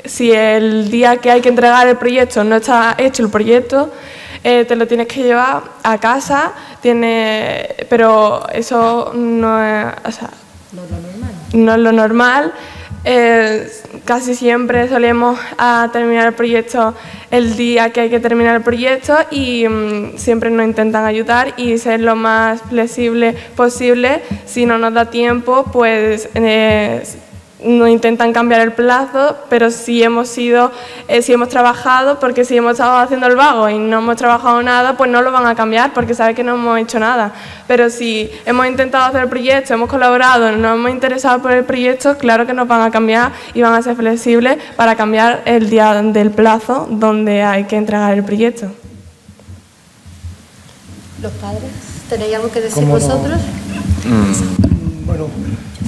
si el día que hay que entregar el proyecto no está hecho el proyecto, te lo tienes que llevar a casa, pero eso no es, o sea, no es lo normal. Casi siempre solemos terminar el proyecto el día que hay que terminar el proyecto y siempre nos intentan ayudar y ser lo más flexible posible. Si no nos da tiempo, pues nos intentan cambiar el plazo, pero si hemos trabajado, porque si hemos estado haciendo el vago y no hemos trabajado nada, pues no lo van a cambiar porque saben que no hemos hecho nada. Pero si hemos intentado hacer el proyecto, hemos colaborado, nos hemos interesado por el proyecto, claro que nos van a cambiar y van a ser flexibles para cambiar el día del plazo donde hay que entregar el proyecto.
¿Los padres? ¿Tenéis algo que decir vosotros?
Bueno,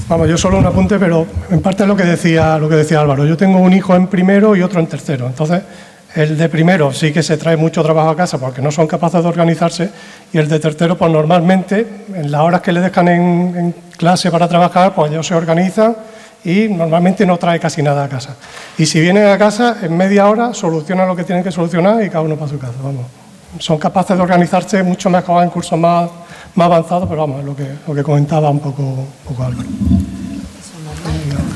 vamos, yo solo un apunte, pero en parte es lo que decía Álvaro. Yo tengo un hijo en primero y otro en tercero. Entonces, el de primero sí que se trae mucho trabajo a casa porque no son capaces de organizarse y el de tercero, pues normalmente, en las horas que le dejan en clase para trabajar, pues ellos se organizan y normalmente no trae casi nada a casa. Y si vienen a casa, en media hora solucionan lo que tienen que solucionar y cada uno para su casa. Vamos. Son capaces de organizarse mucho mejor en cursos más avanzados, pero vamos, lo que comentaba un poco Álvaro.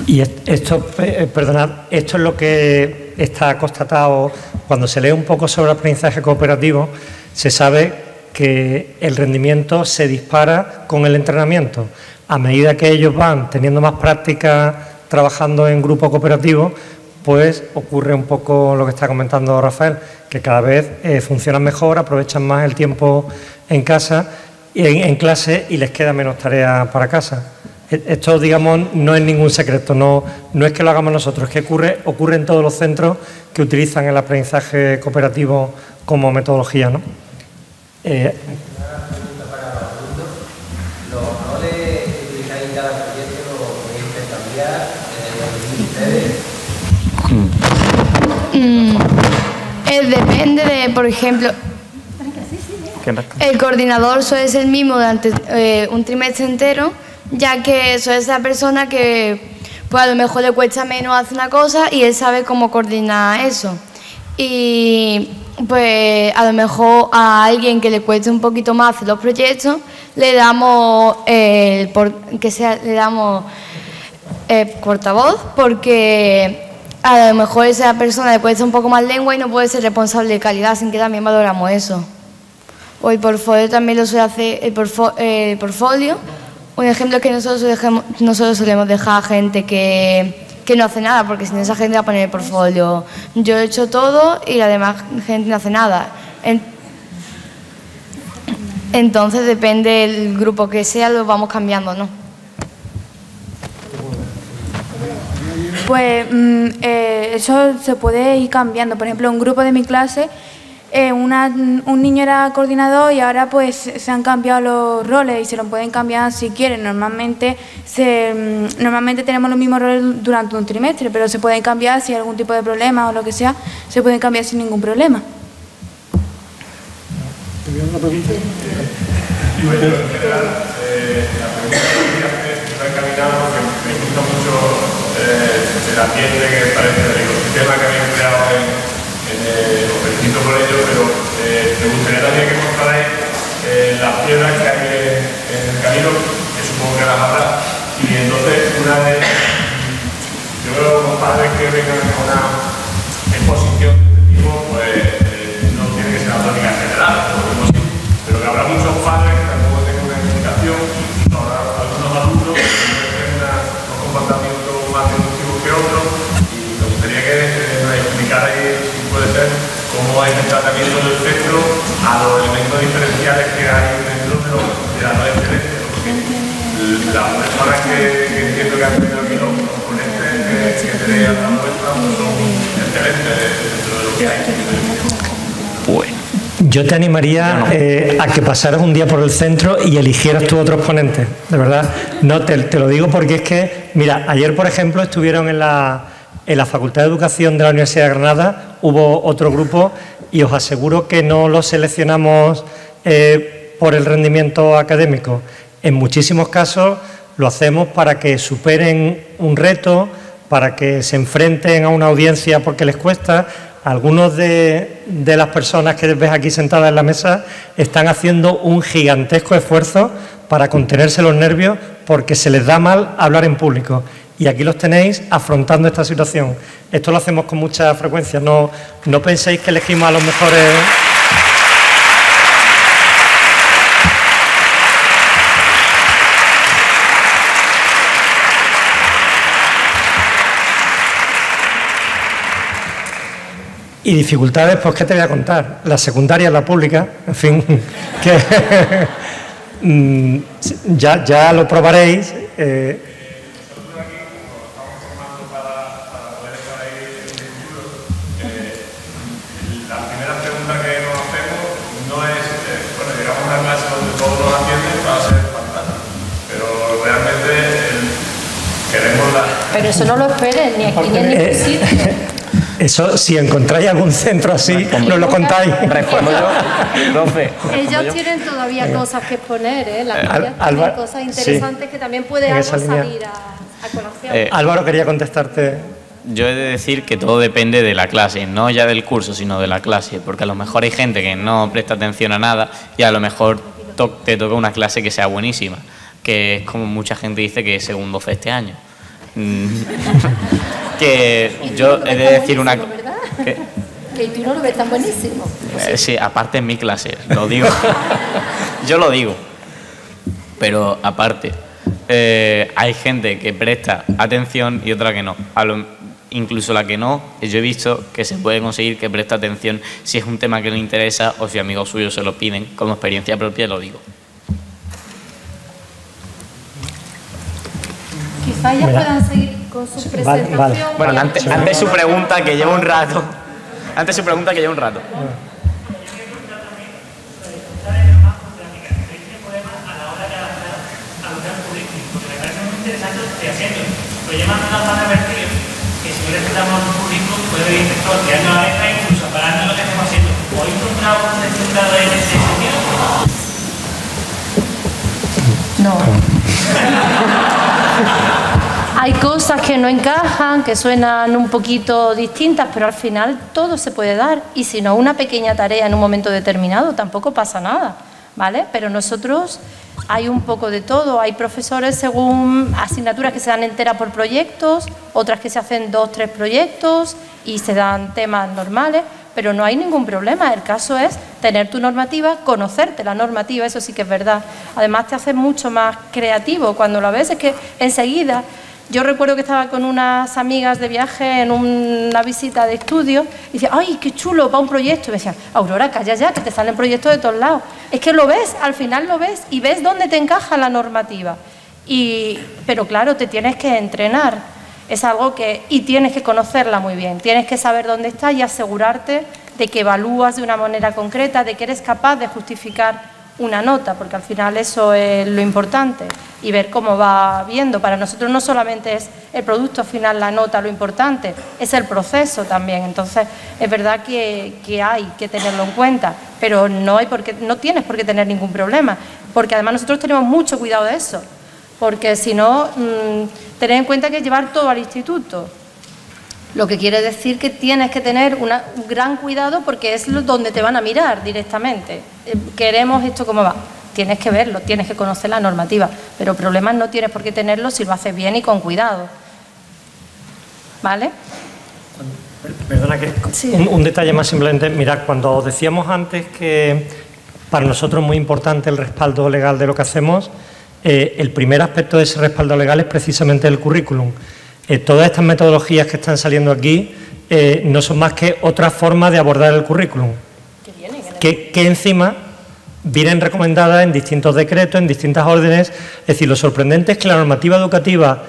Y esto, perdonad, esto es lo que está constatado cuando se lee un poco sobre el aprendizaje cooperativo, se sabe que el rendimiento se dispara con el entrenamiento. A medida que ellos van teniendo más práctica trabajando en grupo cooperativo, pues ocurre un poco lo que está comentando Rafael, que cada vez funcionan mejor, aprovechan más el tiempo en casa, en clase y les queda menos tarea para casa. Esto, digamos, no es ningún secreto, no es que lo hagamos nosotros, es que ocurre en todos los centros que utilizan el aprendizaje cooperativo como metodología, ¿no?
Depende de, por ejemplo, el coordinador suele ser el mismo durante un trimestre entero, ya que suele ser la persona que pues a lo mejor le cuesta menos hacer una cosa y él sabe cómo coordinar eso. Y pues a lo mejor a alguien que le cueste un poquito más hacer los proyectos, le damos portavoz, porque a lo mejor esa persona le cuesta un poco más lengua y no puede ser responsable de calidad, sin que también valoramos eso. O el portfolio también lo suele hacer el portfolio. Un ejemplo es que nosotros solemos dejar gente que no hace nada, porque si no esa gente va a poner el portfolio. Yo he hecho todo y la demás gente no hace nada. Entonces depende del grupo que sea, lo vamos cambiando, ¿no?
pues eso se puede ir cambiando. Por ejemplo, un grupo de mi clase, un niño era coordinador y ahora pues se han cambiado los roles y se los pueden cambiar si quieren. Normalmente tenemos los mismos roles durante un trimestre, pero se pueden cambiar si hay algún tipo de problema o lo que sea, se pueden cambiar sin ningún problema.
¿Una pregunta?
En general, la pregunta que me ha encaminado, que me gusta mucho el ambiente que parece del ecosistema que habéis creado os felicito por ello, pero me gustaría también que mostrarais las piedras que hay en el camino, que supongo que las habrá, y entonces yo veo a los padres que vengan a una exposición de este tipo, pues no tiene que ser una plática general, pero que habrá muchos padres que tampoco tengan una explicación, incluso habrá algunos alumnos que tienen unos comportamientos más deductivos que otros, y me gustaría que nos explicarais, si puede ser, cómo es el tratamiento del centro a los elementos diferenciales que hay dentro de la no excelencia, porque las personas que entiendo que han tenido aquí los componentes que tenéis a la muestra son excelentes dentro de lo que hay.
Bueno.
Yo te animaría a que pasaras un día por el centro y eligieras tú otros ponentes, de verdad. No, te lo digo porque es que, mira, ayer, por ejemplo, estuvieron en la Facultad de Educación de la Universidad de Granada, hubo otro grupo y os aseguro que no los seleccionamos por el rendimiento académico. En muchísimos casos lo hacemos para que superen un reto, para que se enfrenten a una audiencia porque les cuesta. Algunos de las personas que ves aquí sentadas en la mesa están haciendo un gigantesco esfuerzo para contenerse los nervios porque se les da mal hablar en público. Y aquí los tenéis afrontando esta situación. Esto lo hacemos con mucha frecuencia. No penséis que elegimos a los mejores. Y dificultades, pues, ¿qué te voy a contar? La secundaria, la pública, en fin, que ya lo probaréis.
La primera pregunta que nos hacemos no es, bueno, llegamos a una clase donde todos nos atienden para ser fantásticos, pero realmente queremos la...
Pero eso no lo esperes, ni aquí ni en ningún sitio.
Eso, si encontráis algún centro así, nos lo contáis.
Respondo yo, profe.
Ellos tienen todavía cosas que exponer, ¿eh? Las tienen cosas interesantes que también puede algo salir a colación.
Álvaro quería contestarte.
Yo he de decir que todo depende de la clase, no ya del curso, sino de la clase, porque a lo mejor hay gente que no presta atención a nada y a lo mejor te toca una clase que sea buenísima, que es como mucha gente dice que es segundo fe este año. Que yo he de decir una cosa.
Que tú no lo ves tan buenísimo.
Sí, aparte en mi clase, lo digo. Yo lo digo. Pero aparte, hay gente que presta atención y otra que no. Incluso la que no, yo he visto que se puede conseguir que preste atención si es un tema que le interesa o si amigos suyos se lo piden. Como experiencia propia lo digo.
Quizás ya puedan seguir con su presentación.
Vale.
Bueno, antes su pregunta que lleva un rato. Antes su pregunta que lleva un rato.
Lo llaman una zona vertido, que si no le damos un currículum puede ir tirando la letra e incluso parando lo que estamos haciendo. ¿O he encontrado un resultado en ese sentido?
No. Hay cosas que no encajan, que suenan un poquito distintas, pero al final todo se puede dar. Y si no, una pequeña tarea en un momento determinado, tampoco pasa nada, ¿vale? Pero nosotros hay un poco de todo. Hay profesores según asignaturas que se dan enteras por proyectos, otras que se hacen 2 o 3 proyectos y se dan temas normales, pero no hay ningún problema. El caso es tener tu normativa, conocerte la normativa, eso sí que es verdad. Además te hace mucho más creativo cuando lo ves, es que enseguida... Yo recuerdo que estaba con unas amigas de viaje en una visita de estudio y decía, ¡ay, qué chulo, para un proyecto! Y me decían, Aurora, calla ya, que te salen proyectos de todos lados. Es que lo ves, al final lo ves y ves dónde te encaja la normativa. Pero claro, te tienes que entrenar. Es algo que, y tienes que conocerla muy bien, tienes que saber dónde está y asegurarte de que evalúas de una manera concreta, de que eres capaz de justificar una nota, porque al final eso es lo importante, y ver cómo va viendo. Para nosotros no solamente es el producto final, la nota, lo importante, es el proceso también. Entonces, es verdad que hay que tenerlo en cuenta, pero no tienes por qué tener ningún problema, porque además nosotros tenemos mucho cuidado de eso, porque si no, tened en cuenta que llevar todo al instituto. Lo que quiere decir que tienes que tener un gran cuidado porque es donde te van a mirar directamente. Queremos esto cómo va. Tienes que verlo, tienes que conocer la normativa, pero problemas no tienes por qué tenerlos si lo haces bien y con cuidado. ¿Vale?
Perdona que
sí.
un detalle más simplemente. Mirad, cuando decíamos antes que para nosotros es muy importante el respaldo legal de lo que hacemos, el primer aspecto de ese respaldo legal es precisamente el currículum. Todas estas metodologías que están saliendo aquí no son más que otra forma de abordar el currículum, que encima vienen recomendadas en distintos decretos, en distintas órdenes. Es decir, lo sorprendente es que la normativa educativa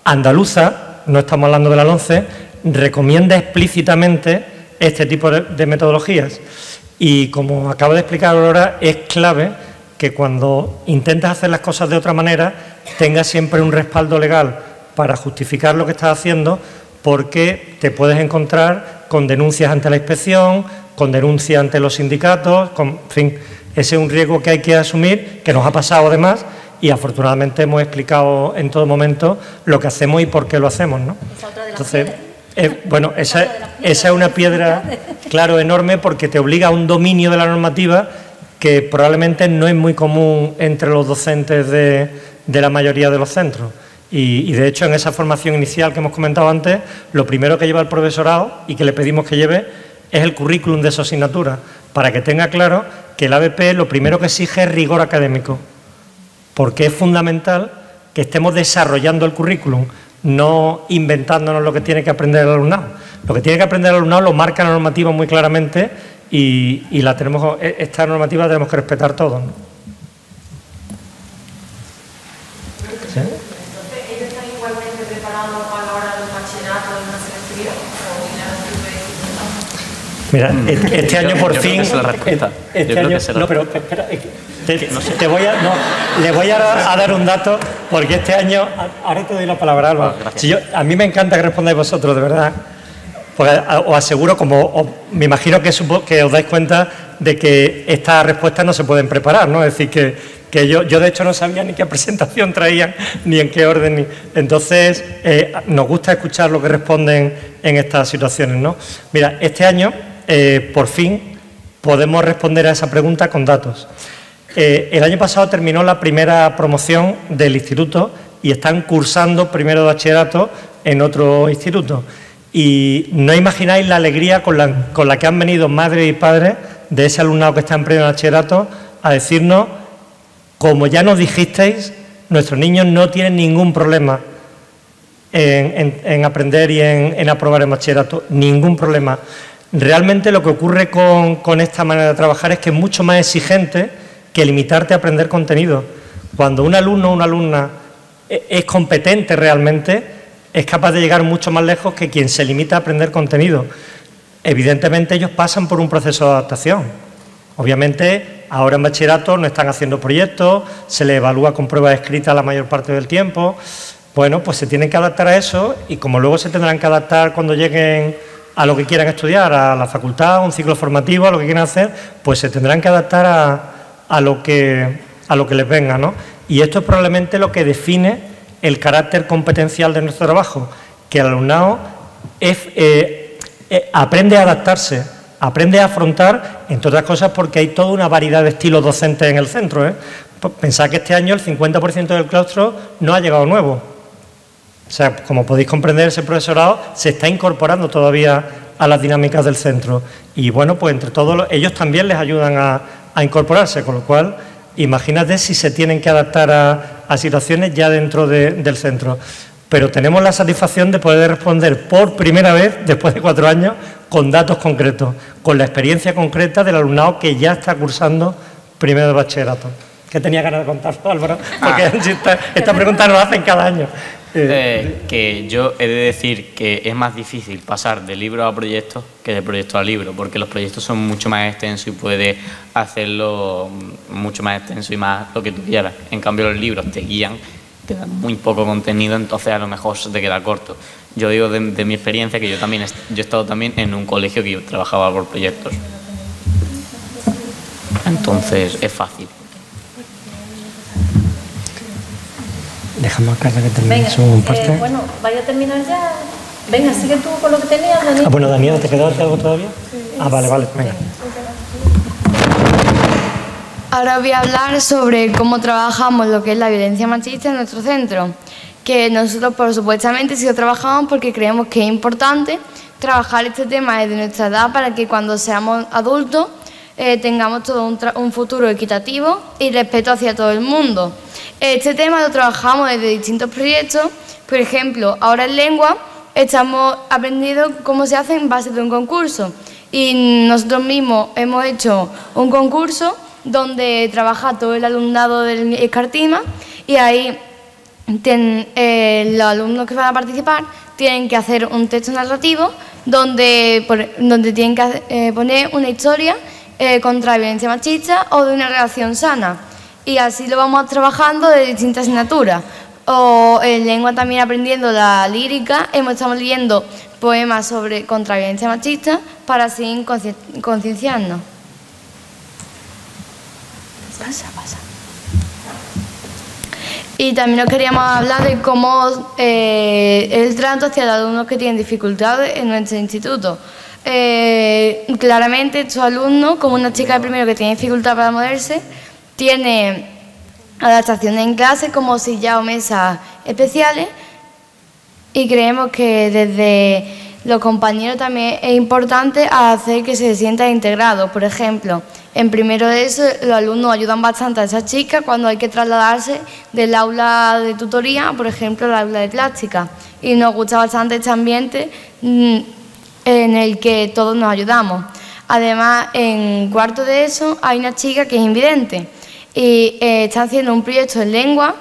andaluza, no estamos hablando de la LOMCE, recomienda explícitamente este tipo de metodologías. Y como acabo de explicar ahora, es clave que cuando intentas hacer las cosas de otra manera, tengas siempre un respaldo legal para justificar lo que estás haciendo, porque te puedes encontrar con denuncias ante la inspección, con denuncias ante los sindicatos, en fin, ese es un riesgo que hay que asumir, que nos ha pasado además, y afortunadamente hemos explicado en todo momento lo que hacemos y por qué lo hacemos, ¿no? Entonces, bueno, esa es una piedra, claro, enorme, porque te obliga a un dominio de la normativa que probablemente no es muy común entre los docentes de la mayoría de los centros. Y de hecho, en esa formación inicial que hemos comentado antes, lo primero que lleva el profesorado y que le pedimos que lleve es el currículum de su asignatura, para que tenga claro que el ABP lo primero que exige es rigor académico, porque es fundamental que estemos desarrollando el currículum, no inventándonos lo que tiene que aprender el alumnado. Lo que tiene que aprender el alumnado lo marca la normativa muy claramente y esta normativa la tenemos que respetar todos, ¿no? ¿Sí? Mira, este año por fin. Este año, no, pero espera, le voy a dar un dato, porque este año. Ahora te doy la palabra, Álvaro. A mí me encanta que respondáis vosotros, de verdad. Porque os aseguro, me imagino que os dais cuenta de que estas respuestas no se pueden preparar, ¿no? Es decir, que yo de hecho no sabía ni qué presentación traían, ni en qué orden. Entonces, nos gusta escuchar lo que responden en estas situaciones, ¿no? Mira, este año, por fin, podemos responder a esa pregunta con datos. El año pasado terminó la primera promoción del instituto y están cursando primero de bachillerato en otro instituto. Y no imagináis la alegría con la que han venido madres y padres de ese alumnado que está en primero de bachillerato a decirnos: como ya nos dijisteis, nuestros niños no tienen ningún problema en aprender y en aprobar el bachillerato, ningún problema. Realmente lo que ocurre con esta manera de trabajar es que es mucho más exigente que limitarte a aprender contenido. Cuando un alumno o una alumna es competente realmente, es capaz de llegar mucho más lejos que quien se limita a aprender contenido. Evidentemente ellos pasan por un proceso de adaptación. Obviamente ahora en bachillerato no están haciendo proyectos, se les evalúa con pruebas escritas la mayor parte del tiempo. Bueno, pues se tienen que adaptar a eso, y como luego se tendrán que adaptar cuando lleguen a lo que quieran estudiar, a la facultad, a un ciclo formativo, a lo que quieran hacer, pues se tendrán que adaptar a lo que les venga, ¿no? Y esto es probablemente lo que define el carácter competencial de nuestro trabajo, que el alumnado aprende a adaptarse, aprende a afrontar, entre otras cosas porque hay toda una variedad de estilos docentes en el centro, ¿eh? Pensad que este año el 50% del claustro no ha llegado nuevo. O sea, como podéis comprender, ese profesorado se está incorporando todavía a las dinámicas del centro. Y bueno, pues entre todos ellos también les ayudan a incorporarse, con lo cual imagínate si se tienen que adaptar a situaciones ya dentro del centro. Pero tenemos la satisfacción de poder responder por primera vez, después de 4 años, con datos concretos, con la experiencia concreta del alumnado que ya está cursando primero de bachillerato. ¿Qué tenía ganas de contar, Álvaro? Porque esta pregunta nos la hacen cada año.
Que yo he de decir que es más difícil pasar de libro a proyecto que de proyecto a libro, porque los proyectos son mucho más extensos y puedes hacerlo mucho más extenso y más lo que tú quieras. En cambio, los libros te guían, te dan muy poco contenido, entonces a lo mejor se te queda corto. Yo digo de mi experiencia que yo he estado también en un colegio que yo trabajaba por proyectos. Entonces es fácil.
Dejamos a Carla que termine su parte.
Bueno, vaya a terminar ya. Venga, sigue tú con lo que tenías, Daniel.
Ah, bueno, Daniela, ¿te quedaba algo todavía? Ah, vale, venga.
Ahora voy a hablar sobre cómo trabajamos lo que es la violencia machista en nuestro centro. Que nosotros, por supuestamente, sí lo trabajamos porque creemos que es importante trabajar este tema desde nuestra edad para que cuando seamos adultos tengamos todo un futuro equitativo y respeto hacia todo el mundo. Este tema lo trabajamos desde distintos proyectos. Por ejemplo, ahora en lengua estamos aprendiendo cómo se hace en base de un concurso y nosotros mismos hemos hecho un concurso donde trabaja todo el alumnado del Escartima y ahí los alumnos que van a participar tienen que hacer un texto narrativo donde tienen que poner una historia contra la violencia machista o de una relación sana. Y así lo vamos trabajando de distintas asignaturas. O en lengua también aprendiendo la lírica, estamos leyendo poemas contra la violencia machista para así concienciarnos. Pasa. Y también nos queríamos hablar de cómo el trato hacia los alumnos que tienen dificultades en nuestro instituto. Claramente estos alumnos, como una chica de primero que tiene dificultad para moverse, tiene adaptaciones en clase como sillas o mesas especiales y creemos que desde los compañeros también es importante hacer que se sientan integrados. Por ejemplo, en primero de eso los alumnos ayudan bastante a esas chicas cuando hay que trasladarse del aula de tutoría, por ejemplo, al aula de plástica. Y nos gusta bastante este ambiente en el que todos nos ayudamos. Además, en cuarto de eso hay una chica que es invidente y está haciendo un proyecto en lengua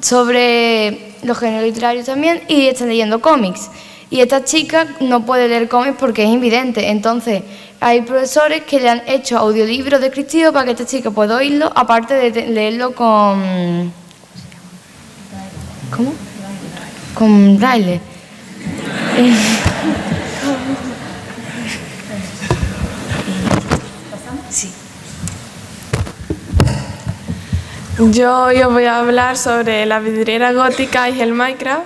sobre los géneros literarios también y está leyendo cómics. Y esta chica no puede leer cómics porque es invidente, entonces hay profesores que le han hecho audiolibros descriptivos para que esta chica pueda oírlo, aparte de leerlo con... ¿Cómo? Con braille. Sí.
Yo hoy os voy a hablar sobre la vidriera gótica y el Minecraft.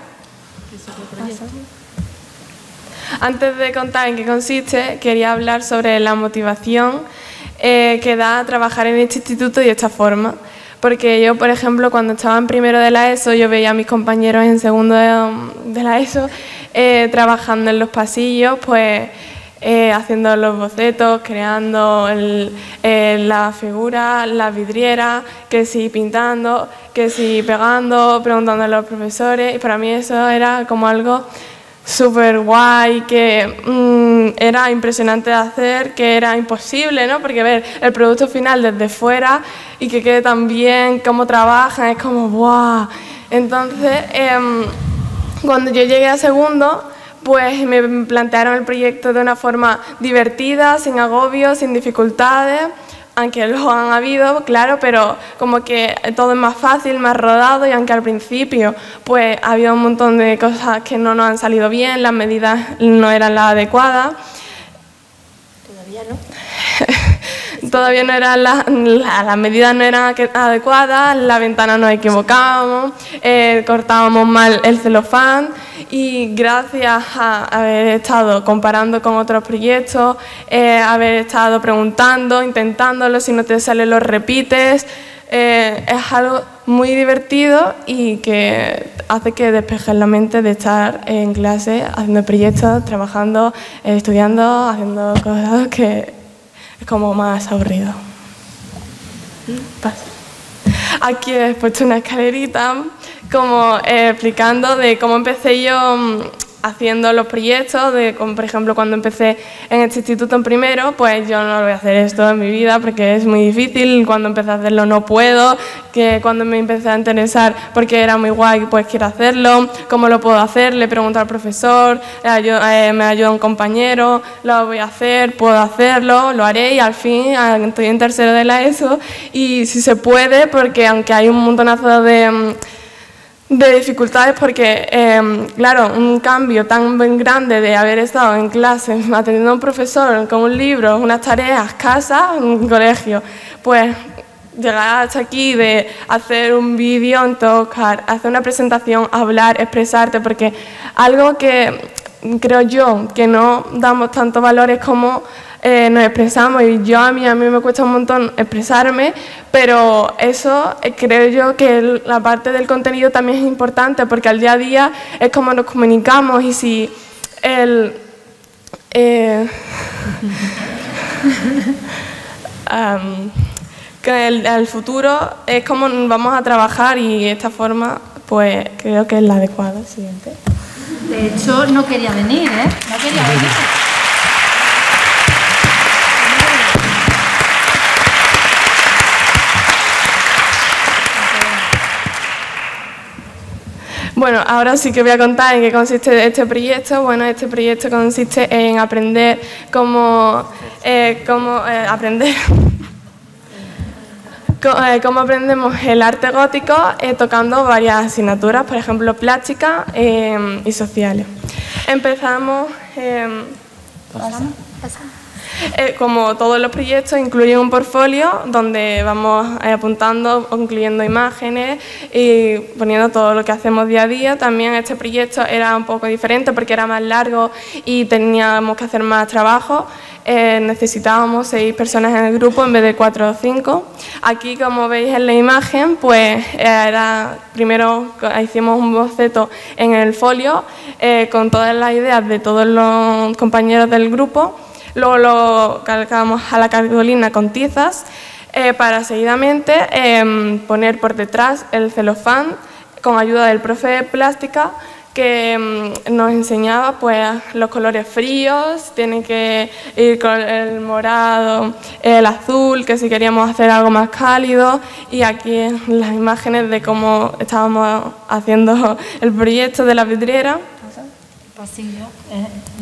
Antes de contar en qué consiste, quería hablar sobre la motivación que da a trabajar en este instituto y de esta forma. Porque yo, por ejemplo, cuando estaba en primero de la ESO, yo veía a mis compañeros en segundo de la ESO trabajando en los pasillos, pues haciendo los bocetos, creando la figura, la vidriera, que sí pintando, que sí pegando, preguntando a los profesores. Y para mí eso era como algo súper guay, que era impresionante de hacer, que era imposible, ¿no? Porque ver el producto final desde fuera y que quede tan bien, cómo trabajan, es como ¡guau! Entonces, cuando yo llegué a segundo, pues me plantearon el proyecto de una forma divertida, sin agobios, sin dificultades, aunque lo han habido, claro, pero como que todo es más fácil, más rodado, y aunque al principio pues había un montón de cosas que no nos han salido bien, las medidas no eran las adecuadas. Todavía no. Todavía no eran las medidas no eran adecuadas, la ventana nos equivocábamos, cortábamos mal el celofán, y gracias a haber estado comparando con otros proyectos, haber estado preguntando, intentándolo, si no te sale lo repites, es algo muy divertido y que hace que despejes la mente de estar en clase haciendo proyectos, trabajando, estudiando, haciendo cosas que es como más aburrido. Pasa. Aquí he puesto una escalerita como explicando de cómo empecé yo haciendo los proyectos, como por ejemplo cuando empecé en este instituto en primero, pues yo no voy a hacer esto en mi vida porque es muy difícil, cuando empecé a hacerlo no puedo, que cuando me empecé a interesar porque era muy guay, pues quiero hacerlo, ¿cómo lo puedo hacer? Le pregunto al profesor, me ayuda un compañero, lo voy a hacer, puedo hacerlo, lo haré y al fin estoy en tercero de la ESO y si se puede, porque aunque hay un montonazo de dificultades porque, claro, un cambio tan grande de haber estado en clase atendiendo a un profesor con un libro, unas tareas, casa, un colegio, pues llegar hasta aquí de hacer un vídeo, tocar, hacer una presentación, hablar, expresarte, porque algo que creo yo que no damos tantos valores como nos expresamos y a mí me cuesta un montón expresarme, pero eso creo yo que la parte del contenido también es importante porque al día a día es como nos comunicamos y si que el futuro es como vamos a trabajar y esta forma pues creo que es la adecuada. Siguiente.
De hecho, no quería venir, ¿eh? No quería venir.
Bueno, ahora sí que voy a contar en qué consiste este proyecto. Bueno, este proyecto consiste en aprender cómo aprendemos el arte gótico tocando varias asignaturas, por ejemplo, plástica y sociales. Empezamos... como todos los proyectos, incluyen un portfolio donde vamos apuntando, incluyendo imágenes y poniendo todo lo que hacemos día a día. También este proyecto era un poco diferente porque era más largo y teníamos que hacer más trabajo. Necesitábamos 6 personas en el grupo en vez de 4 o 5. Aquí, como veis en la imagen, pues primero hicimos un boceto en el folio con todas las ideas de todos los compañeros del grupo. Luego lo calcamos a la cartulina con tizas para seguidamente poner por detrás el celofán con ayuda del profe de plástica que nos enseñaba pues los colores fríos, tiene que ir con el morado, el azul, que si queríamos hacer algo más cálido, y aquí las imágenes de cómo estábamos haciendo el proyecto de la vidriera.
Pasillo,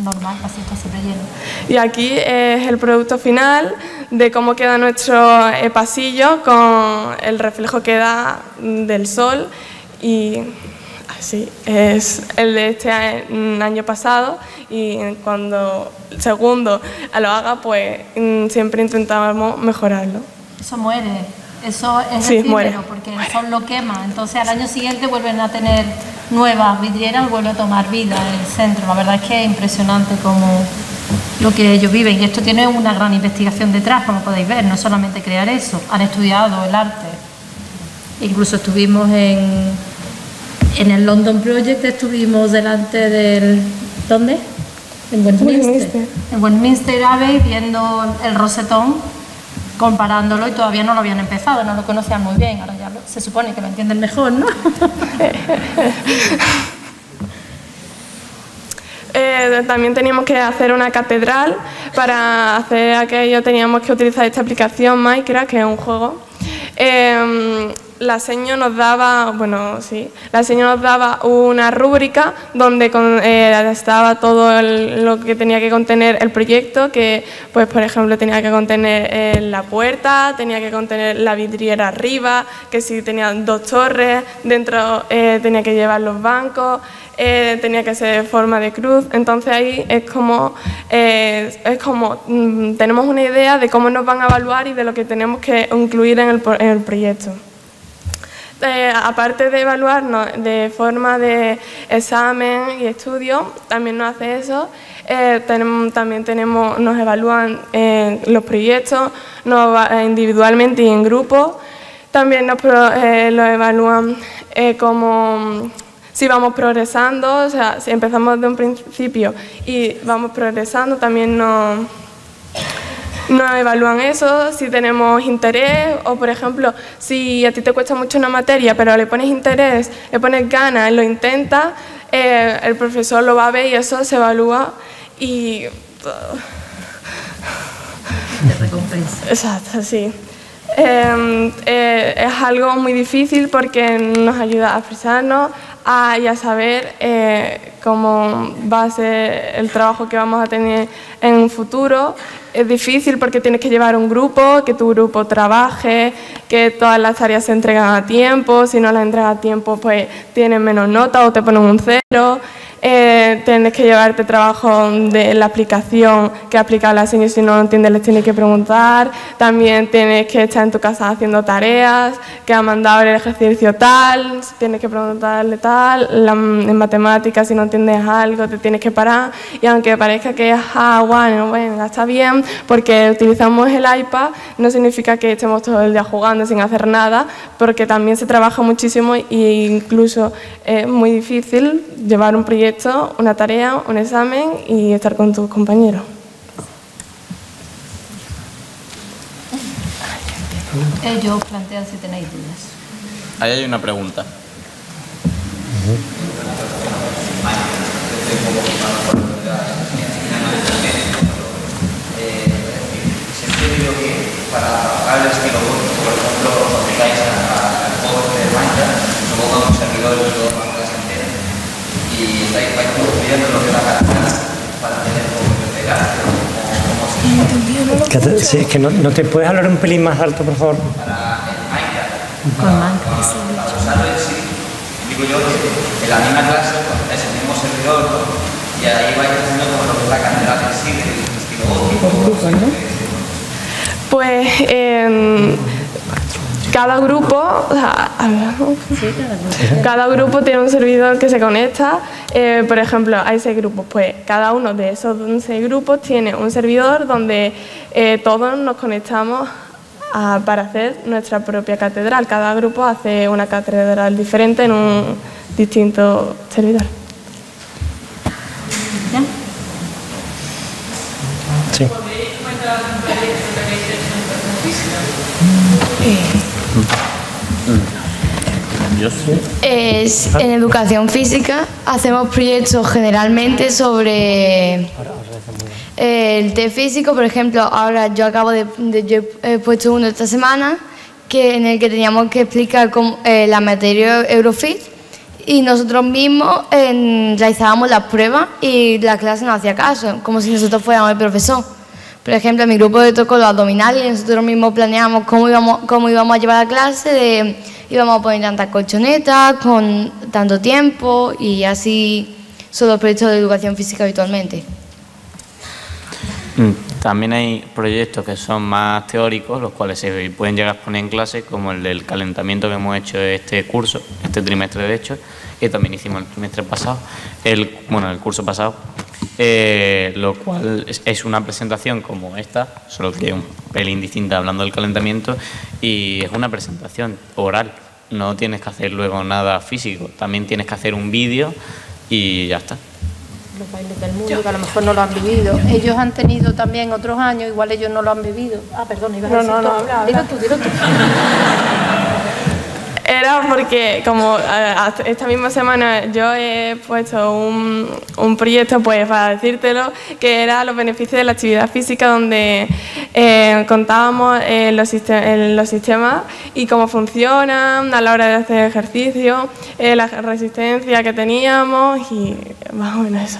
normal, pasillo siempre lleno.
Y aquí es el producto final de cómo queda nuestro pasillo con el reflejo que da del sol y así es el de este año pasado y cuando el segundo lo haga pues siempre intentábamos mejorarlo.
Eso muere, eso es
sí,
efímero porque el sol lo quema, entonces al año siguiente vuelven a tener nuevas vidrieras, vuelve a tomar vida el centro. La verdad es que es impresionante como lo que ellos viven y esto tiene una gran investigación detrás, como podéis ver, no solamente crear eso, han estudiado el arte. Incluso estuvimos en el London Project, estuvimos delante del... ¿dónde? En Westminster. En Westminster Abbey viendo el rosetón, comparándolo y todavía no lo habían empezado, no lo conocían muy bien, ahora ya se supone que lo entienden mejor, ¿no?
También teníamos que hacer una catedral. Para hacer aquello teníamos que utilizar esta aplicación Minecraft, que es un juego. La seño nos daba, una rúbrica donde estaba todo lo que tenía que contener el proyecto, que pues por ejemplo tenía que contener la puerta, tenía que contener la vidriera arriba, que si tenía 2 torres, dentro tenía que llevar los bancos, tenía que ser de forma de cruz. Entonces ahí es como tenemos una idea de cómo nos van a evaluar y de lo que tenemos que incluir en el proyecto. Aparte de evaluarnos de forma de examen y estudio, también nos hace eso. Nos evalúan los proyectos individualmente y en grupo. También lo evalúan como si vamos progresando, o sea, si empezamos de un principio y vamos progresando, también nos evalúan eso, si tenemos interés o, por ejemplo, si a ti te cuesta mucho una materia pero le pones interés, le pones ganas, lo intentas, el profesor lo va a ver y eso se evalúa y...
Te recompensa.
Exacto, sí. Es algo muy difícil porque nos ayuda a expresarnos y a saber cómo va a ser el trabajo que vamos a tener en un futuro. Es difícil porque tienes que llevar un grupo, que tu grupo trabaje, que todas las tareas se entregan a tiempo. Si no las entregas a tiempo, pues tienes menos nota o te ponen un 0. Tienes que llevarte trabajo de la aplicación que aplica a la señora, si no lo entiendes les tienes que preguntar. También tienes que estar en tu casa haciendo tareas, que ha mandado el ejercicio tal, tienes que preguntarle tal. En matemáticas, si no entiendes algo, te tienes que parar. Y aunque parezca que bueno, está bien, porque utilizamos el iPad, no significa que estemos todo el día jugando sin hacer nada, porque también se trabaja muchísimo e incluso es muy difícil llevar un proyecto, una tarea, un examen y estar con tus compañeros.
Yo os planteo si tenéis dudas.
Ahí hay una pregunta.
Siempre digo que para trabajar el estilo único, por ejemplo, os aplicáis al juego de Minecraft, supongo que un servidor y todo Minecraft entero, y estáis construyendo lo que es la carretera para tener como biblioteca.
Sí, es que no te puedes hablar un pelín más alto, por favor.
Para el Minecraft, para usarlo en sí, digo yo que en la misma clase es el mismo servidor, ¿no? Y ahí vais haciendo como lo que es la carretera en sí, del estilo único.
Pues cada grupo, cada grupo tiene un servidor que se conecta. Por ejemplo, hay 6 grupos, pues cada uno de esos 6 grupos tiene un servidor donde todos nos conectamos para hacer nuestra propia catedral. Cada grupo hace una catedral diferente en un distinto servidor.
¿Ya?
Sí.
En educación física hacemos proyectos generalmente sobre el test físico. Por ejemplo, ahora yo he puesto uno esta semana en el que teníamos que explicar la materia Eurofit y nosotros mismos realizábamos las pruebas y la clase no hacía caso, como si nosotros fuéramos el profesor. Por ejemplo, en mi grupo tocó los abdominales y nosotros mismos planeamos cómo íbamos a llevar la clase, íbamos a poner tantas colchonetas, con tanto tiempo, y así son los proyectos de educación física habitualmente.
También hay proyectos que son más teóricos, los cuales se pueden llegar a exponer en clase, como el del calentamiento que hemos hecho este curso, este trimestre de hecho, que también hicimos el trimestre pasado, el curso pasado. Lo cual es una presentación como esta, solo que un pelín distinta hablando del calentamiento, y es una presentación oral, no tienes que hacer luego nada físico, también tienes que hacer un vídeo y ya está.
Los bailes del mundo, que a lo mejor no lo han vivido. Ellos han tenido también otros años, igual ellos no lo han vivido. Perdón, ibas a decir tú. Dilo tú.
Era porque como esta misma semana yo he puesto un proyecto, pues para decírtelo, que era los beneficios de la actividad física, donde contábamos los sistemas y cómo funcionan a la hora de hacer ejercicio, la resistencia que teníamos y más o menos eso.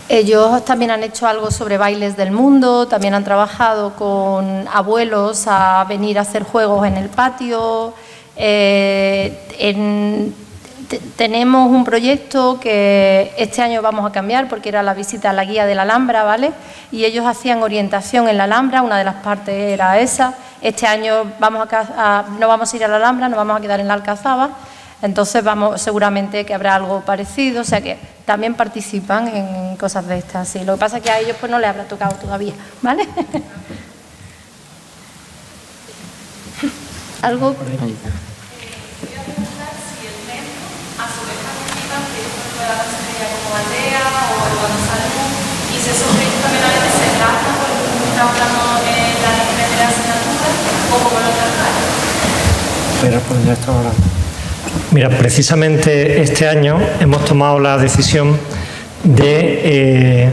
Ellos también han hecho algo sobre bailes del mundo, también han trabajado con abuelos a venir a hacer juegos en el patio. Tenemos un proyecto que este año vamos a cambiar porque era la visita a la guía de la Alhambra, ¿vale? Y ellos hacían orientación en la Alhambra, una de las partes era esa. Este año no vamos a ir a la Alhambra, nos vamos a quedar en la Alcazaba. Entonces seguramente que habrá algo parecido, o sea que también participan en cosas de estas. Sí. Lo que pasa es que a ellos pues no les habrá tocado todavía, ¿vale? ¿Algo?
Quería preguntar si el MEM a su vez participa en proyectos de la Consejería como Aldea o Cuando Salud, y si esos proyectos también a veces se tratan, porque estamos hablando en las diferentes asignaturas, o como lo tratan.
Pero pues ya estamos hablando. Mira, precisamente este año hemos tomado la decisión de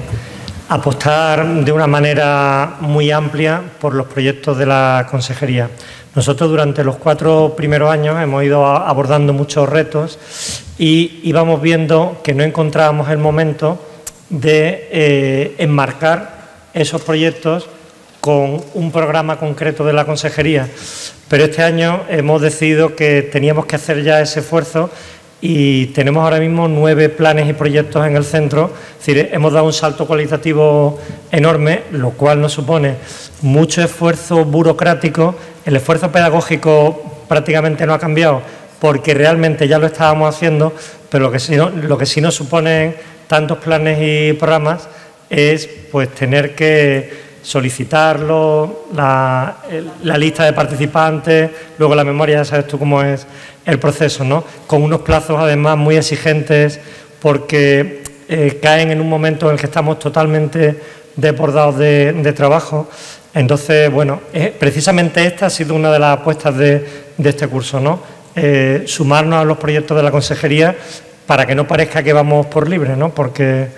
apostar de una manera muy amplia por los proyectos de la consejería. Nosotros durante los 4 primeros años hemos ido abordando muchos retos y íbamos viendo que no encontrábamos el momento de enmarcar esos proyectos con un programa concreto de la consejería. Pero este año hemos decidido que teníamos que hacer ya ese esfuerzo y tenemos ahora mismo 9 planes y proyectos en el centro. Es decir, hemos dado un salto cualitativo enorme, lo cual nos supone mucho esfuerzo burocrático. El esfuerzo pedagógico prácticamente no ha cambiado porque realmente ya lo estábamos haciendo, pero lo que sí nos suponen tantos planes y programas es pues tener que solicitarlo, la lista de participantes, luego la memoria, ya sabes tú cómo es el proceso, ¿no? Con unos plazos además muy exigentes porque caen en un momento en el que estamos totalmente desbordados de trabajo. Entonces, bueno, precisamente esta ha sido una de las apuestas de este curso, ¿no? Sumarnos a los proyectos de la consejería para que no parezca que vamos por libre, ¿no? Porque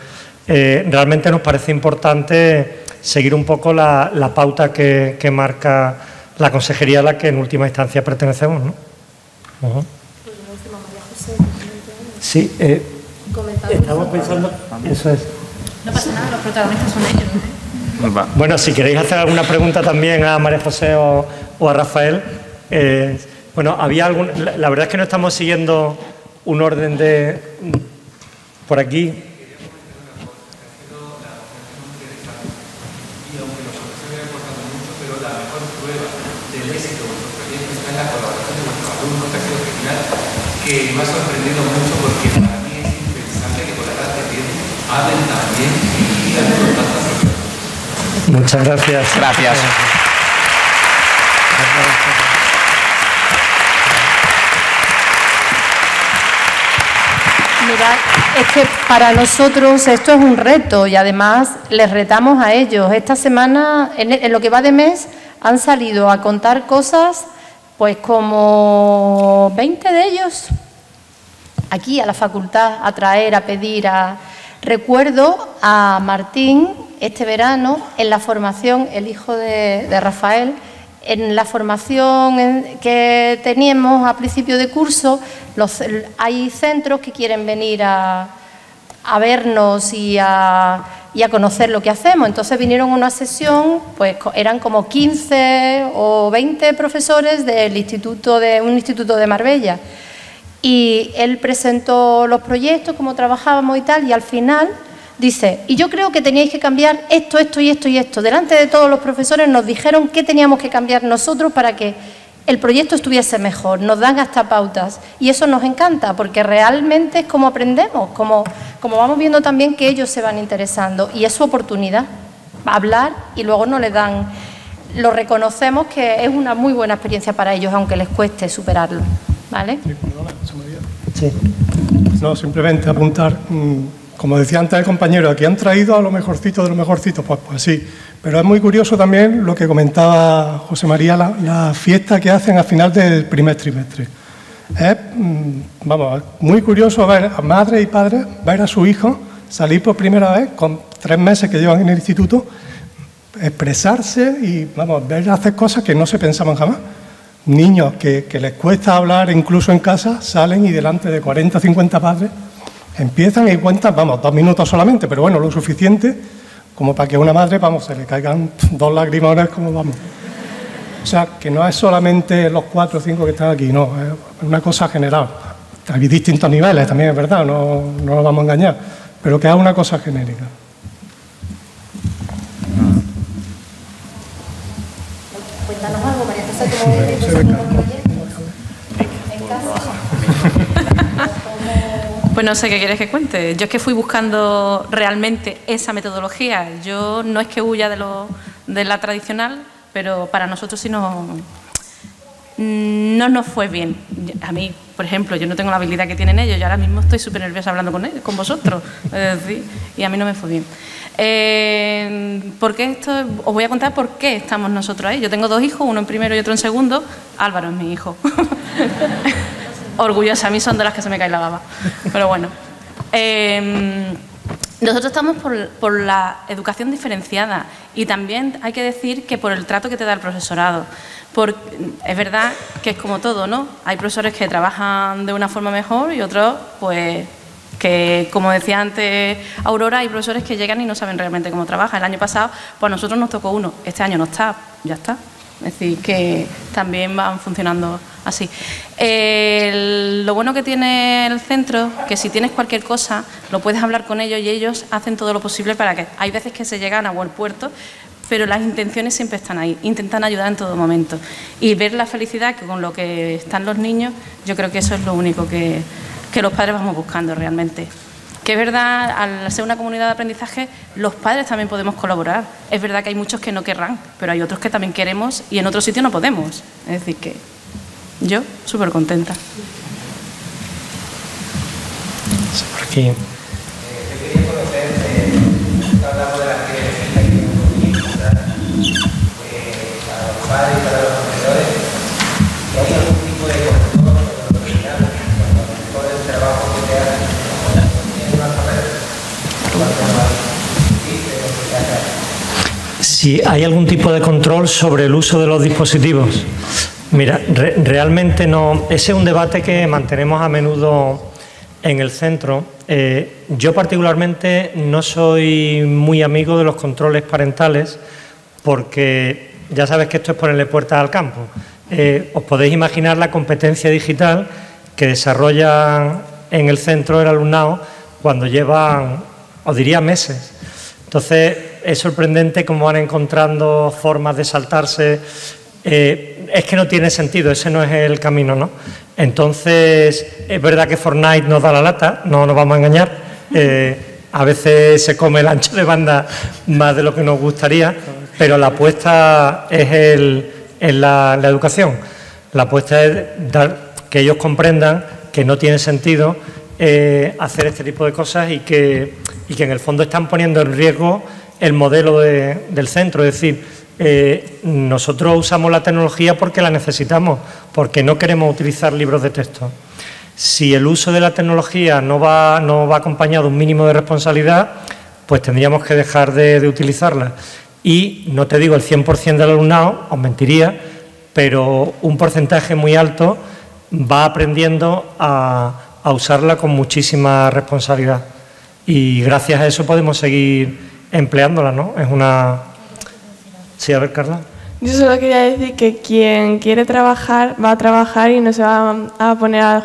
realmente nos parece importante seguir un poco la pauta que marca la consejería a la que en última instancia pertenecemos, ¿no? Sí, estamos pensando, eso es.
No pasa nada, los protagonistas son ellos, ¿no?
Bueno, si queréis hacer alguna pregunta también a María José o a Rafael. Bueno, había algún. La verdad es que no estamos siguiendo un orden de por aquí.
Que me ha sorprendido mucho porque para mí es impensable que con la edad que tienen hablen también y digan con tanta propiedad.
Muchas gracias.
Gracias.
Mirad, es que para nosotros esto es un reto y además les retamos a ellos. Esta semana, en lo que va de mes, han salido a contar cosas. Pues como 20 de ellos aquí a la facultad, a traer, a pedir. Recuerdo a Martín este verano en la formación, el hijo de Rafael, en la formación que teníamos a principio de curso, hay centros que quieren venir a vernos y a conocer lo que hacemos. Entonces vinieron a una sesión, pues eran como 15 o 20 profesores de un instituto de Marbella. Y él presentó los proyectos, cómo trabajábamos y tal, y al final dice, y yo creo que teníais que cambiar esto, esto y esto y esto. Delante de todos los profesores nos dijeron qué teníamos que cambiar nosotros para que el proyecto estuviese mejor, nos dan hasta pautas y eso nos encanta porque realmente es como aprendemos, como vamos viendo también que ellos se van interesando y es su oportunidad, hablar y luego nos les dan, lo reconocemos que es una muy buena experiencia para ellos aunque les cueste superarlo, ¿vale?
Sí, perdona, se me olvidó. Sí. No, simplemente apuntar, como decía antes el compañero, aquí han traído a lo mejorcito de lo mejorcito, pues sí. Pero es muy curioso también lo que comentaba José María, la fiesta que hacen al final del primer trimestre. Es, vamos, muy curioso ver a madres y padres, ver a su hijo salir por primera vez, con 3 meses que llevan en el instituto, expresarse y, vamos, ver hacer cosas que no se pensaban jamás. Niños que les cuesta hablar incluso en casa, salen y delante de 40 o 50 padres empiezan y cuentan, vamos, 2 minutos solamente, pero bueno, lo suficiente como para que a una madre, vamos, se le caigan 2 lagrimones, como vamos. O sea, que no es solamente los 4 o 5 que están aquí, no, es una cosa general. Hay distintos niveles, también es verdad, no nos vamos a engañar, pero que es una cosa genérica.
Cuéntanos algo, María José, ¿cómo ves los proyectos en casa?
Pues no sé qué quieres que cuente. Yo es que fui buscando realmente esa metodología. Yo no es que huya de la tradicional, pero para nosotros sí no nos fue bien. A mí, por ejemplo, yo no tengo la habilidad que tienen ellos. Yo ahora mismo estoy súper nerviosa hablando con vosotros. Y a mí no me fue bien. ¿Por qué esto? Os voy a contar por qué estamos nosotros ahí. Yo tengo 2 hijos, uno en primero y otro en segundo. Álvaro es mi hijo. Orgullosa, a mí son de las que se me cae la baba. Pero bueno. Nosotros estamos por la educación diferenciada y también hay que decir que por el trato que te da el profesorado. Es verdad que es como todo, ¿no? Hay profesores que trabajan de una forma mejor y otros, pues, que, como decía antes Aurora, hay profesores que llegan y no saben realmente cómo trabajan. El año pasado, pues a nosotros nos tocó uno, este año no está, ya está. Es decir, que también van funcionando así. Lo bueno que tiene el centro, que si tienes cualquier cosa, lo puedes hablar con ellos y ellos hacen todo lo posible para que... Hay veces que se llegan a buen puerto, pero las intenciones siempre están ahí, intentan ayudar en todo momento. Y ver la felicidad que con lo que están los niños, yo creo que eso es lo único que los padres vamos buscando realmente. Que es verdad, al ser una comunidad de aprendizaje, los padres también podemos colaborar. Es verdad que hay muchos que no querrán, pero hay otros que también queremos y en otros sitios no podemos. Es decir, que yo súper contenta.
Por aquí.
Yo quería conocer, hablamos de las que hay que para los padres y para los profesores, que hay algún tipo de control sobre los alumnados, sobre el trabajo que se hace.
Si hay algún tipo de control sobre el uso de los dispositivos. Mira, realmente no. Ese es un debate que mantenemos a menudo en el centro. Yo particularmente no soy muy amigo de los controles parentales porque ya sabes que esto es ponerle puertas al campo. Os podéis imaginar la competencia digital que desarrolla en el centro el alumnado cuando llevan, os diría, meses. Entonces, es sorprendente cómo van encontrando formas de saltarse. Es que no tiene sentido, ese no es el camino, ¿no? Entonces, es verdad que Fortnite nos da la lata, no nos vamos a engañar. A veces se come el ancho de banda más de lo que nos gustaría, pero la apuesta es la educación. La apuesta es que ellos comprendan que no tiene sentido hacer este tipo de cosas y que en el fondo están poniendo en riesgo el modelo del centro. Es decir, nosotros usamos la tecnología porque la necesitamos, porque no queremos utilizar libros de texto. Si el uso de la tecnología no va acompañado de un mínimo de responsabilidad, pues tendríamos que dejar de utilizarla. Y no te digo el 100% del alumnado, os mentiría, pero un porcentaje muy alto va aprendiendo a usarla con muchísima responsabilidad. Y gracias a eso podemos seguir empleándola, ¿no? Es una... Sí, a ver, Carla.
Yo solo quería decir que quien quiere trabajar va a trabajar y no se va a poner a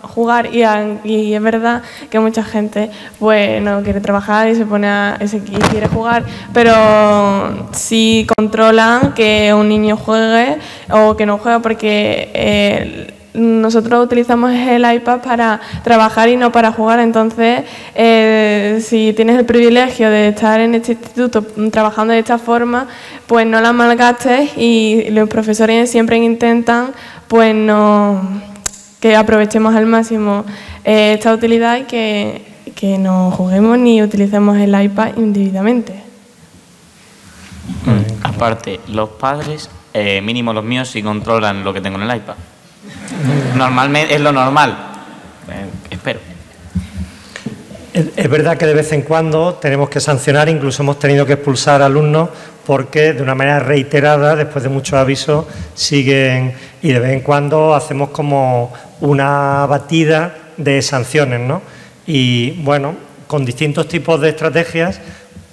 jugar y es verdad que mucha gente pues no quiere trabajar y se pone y quiere jugar, pero sí controlan que un niño juegue o que no juegue, porque nosotros utilizamos el iPad para trabajar y no para jugar. Entonces, si tienes el privilegio de estar en este instituto trabajando de esta forma, pues no la malgastes, y los profesores siempre intentan pues que aprovechemos al máximo esta utilidad y que no juguemos ni utilicemos el iPad individualmente.
Aparte, los padres, mínimo los míos, sí controlan lo que tengo en el iPad. Normalmente es lo normal, espero.
Es verdad que de vez en cuando tenemos que sancionar, incluso hemos tenido que expulsar alumnos porque de una manera reiterada, después de muchos avisos, siguen, y de vez en cuando hacemos como una batida de sanciones, ¿no? Y bueno, con distintos tipos de estrategias,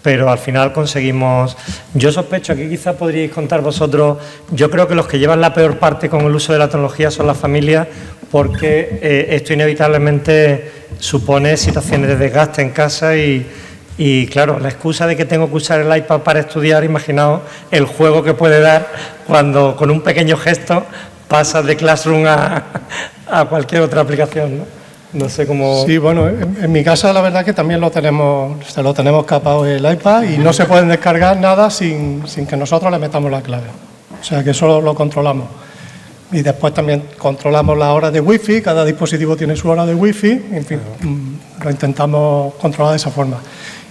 pero al final conseguimos... Yo sospecho, aquí quizás podríais contar vosotros, yo creo que los que llevan la peor parte con el uso de la tecnología son las familias, porque esto inevitablemente supone situaciones de desgaste en casa y claro, la excusa de que tengo que usar el iPad para estudiar, imaginaos el juego que puede dar cuando con un pequeño gesto pasas de Classroom a cualquier otra aplicación, ¿no? No sé cómo...
Sí, bueno, en mi casa la verdad que también se lo tenemos capado el iPad y no se pueden descargar nada sin que nosotros le metamos la clave. O sea que eso lo controlamos. Y después también controlamos la hora de wifi, cada dispositivo tiene su hora de wifi, en fin, lo intentamos controlar de esa forma.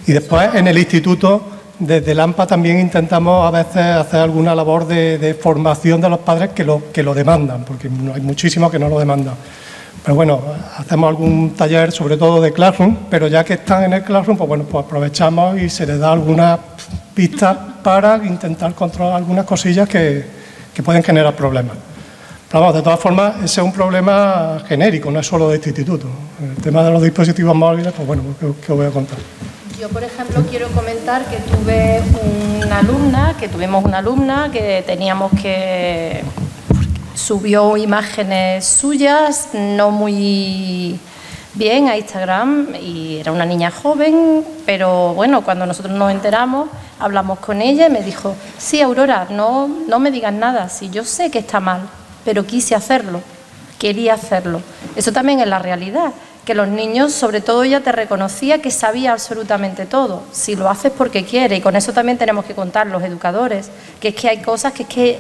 Y después en el instituto, desde el AMPA también intentamos a veces hacer alguna labor de formación de los padres que lo demandan, porque hay muchísimos que no lo demandan. Pero bueno, hacemos algún taller, sobre todo de Classroom, pero ya que están en el Classroom, pues bueno, pues aprovechamos y se les da algunas pistas para intentar controlar algunas cosillas que pueden generar problemas. Pero vamos, de todas formas, ese es un problema genérico, no es solo de este instituto. El tema de los dispositivos móviles, pues bueno, ¿qué os voy a contar?
Yo, por ejemplo, quiero comentar que tuvimos una alumna que teníamos que... subió imágenes suyas no muy bien a Instagram y era una niña joven, pero bueno, cuando nosotros nos enteramos, hablamos con ella y me dijo: sí, Aurora, no me digas nada, si yo sé que está mal, pero quise hacerlo, quería hacerlo. Eso también es la realidad, que los niños, sobre todo ella te reconocía que sabía absolutamente todo. Si lo haces porque quiere, y con eso también tenemos que contar los educadores, que es que hay cosas,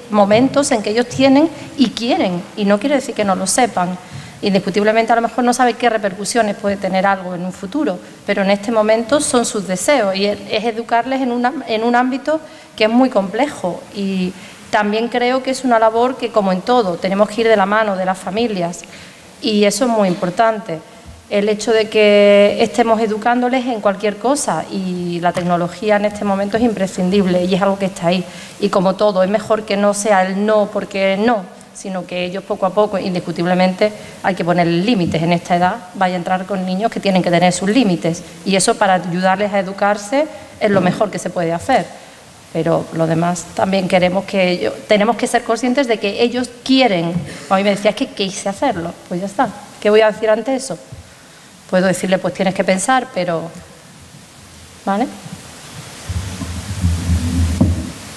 momentos en que ellos tienen y quieren, y no quiere decir que no lo sepan. Indiscutiblemente a lo mejor no sabe qué repercusiones puede tener algo en un futuro, pero en este momento son sus deseos y es educarles en un ámbito que es muy complejo. Y también creo que es una labor que, como en todo, tenemos que ir de la mano de las familias, y eso es muy importante. El hecho de que estemos educándoles en cualquier cosa, y la tecnología en este momento es imprescindible y es algo que está ahí. Y como todo, es mejor que no sea el no porque no, sino que ellos poco a poco, indiscutiblemente, hay que poner límites. En esta edad vaya a entrar con niños que tienen que tener sus límites, y eso, para ayudarles a educarse, es lo mejor que se puede hacer. Pero lo demás también tenemos que ser conscientes de que ellos quieren. A mí me decía: es que quise hacerlo, pues ya está. ¿Qué voy a decir ante eso? Puedo decirle: pues tienes que pensar, pero... ¿Vale?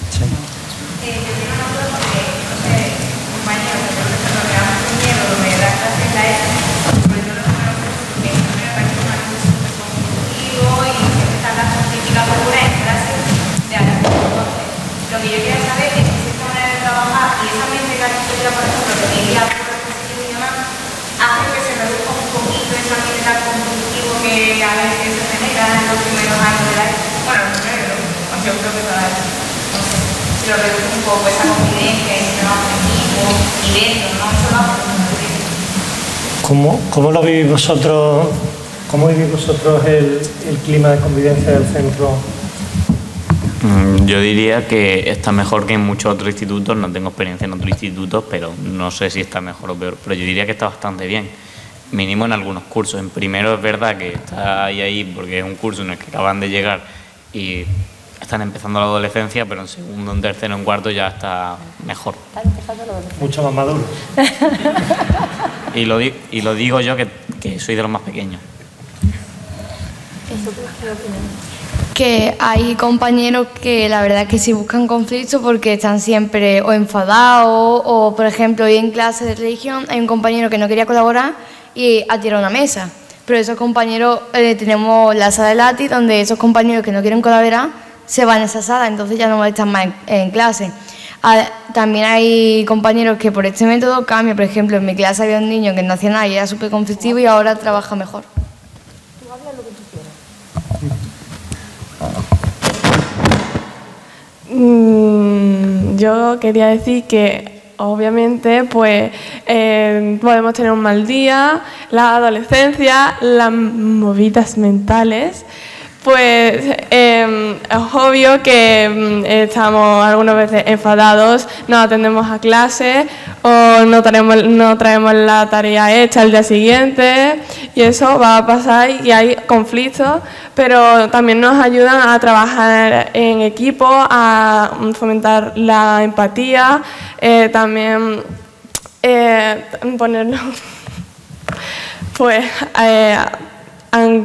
Sí. Yo tengo una duda porque, no sé, compañeros, que creo que se me da mucho miedo lo de dar clases en la ESO, sobre todo los primeros cursos, porque no me parece un algo súper competitivo y siempre están las típicas figuras en clases de algo. Entonces, lo que yo quiero saber es si esta manera de trabajar y esa mente que ha dicho ya, por ejemplo, que diría por el principio y demás, hace que se reduzca un poquito ese ambiente tan competitivo que a veces se genera en los primeros años de la ESO. Bueno, los primeros, yo creo que todavía, no sé, si lo reduce un poco esa convivencia, ese tema objetivo y dentro, ¿no? Eso lo hace muy bien.
¿Cómo lo vivís vosotros? ¿Cómo vivís vosotros el clima de convivencia del centro?
Yo diría que está mejor que en muchos otros institutos. No tengo experiencia en otros institutos, pero no sé si está mejor o peor. Pero yo diría que está bastante bien, mínimo en algunos cursos. En primero es verdad que está ahí porque es un curso en el que acaban de llegar y están empezando la adolescencia, pero en segundo, en tercero, en cuarto ya está mejor.
Mucho más maduro.
Y lo digo yo, que soy de los más pequeños.
Que hay compañeros que la verdad es que sí buscan conflicto porque están siempre o enfadados o, por ejemplo, hoy en clase de religión hay un compañero que no quería colaborar y ha tirado una mesa. Pero esos compañeros, tenemos la sala de Lati, donde esos compañeros que no quieren colaborar se van a esa sala, entonces ya no molestan más en clase. También hay compañeros que por este método cambian. Por ejemplo, en mi clase había un niño que no hacía nada y era súper conflictivo y ahora trabaja mejor.
Tú hablas lo que tú quieras.
Yo quería decir que obviamente pues podemos tener un mal día, la adolescencia, las movidas mentales, pues es obvio que estamos algunas veces enfadados, no atendemos a clase o no traemos la tarea hecha el día siguiente, y eso va a pasar y hay conflictos, pero también nos ayudan a trabajar en equipo, a fomentar la empatía, también ponerlo pues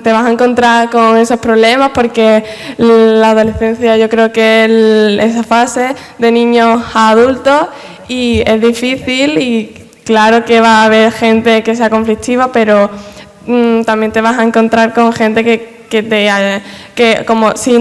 te vas a encontrar con esos problemas porque la adolescencia yo creo que es esa fase de niños a adultos y es difícil, y claro que va a haber gente que sea conflictiva, pero también te vas a encontrar con gente que como si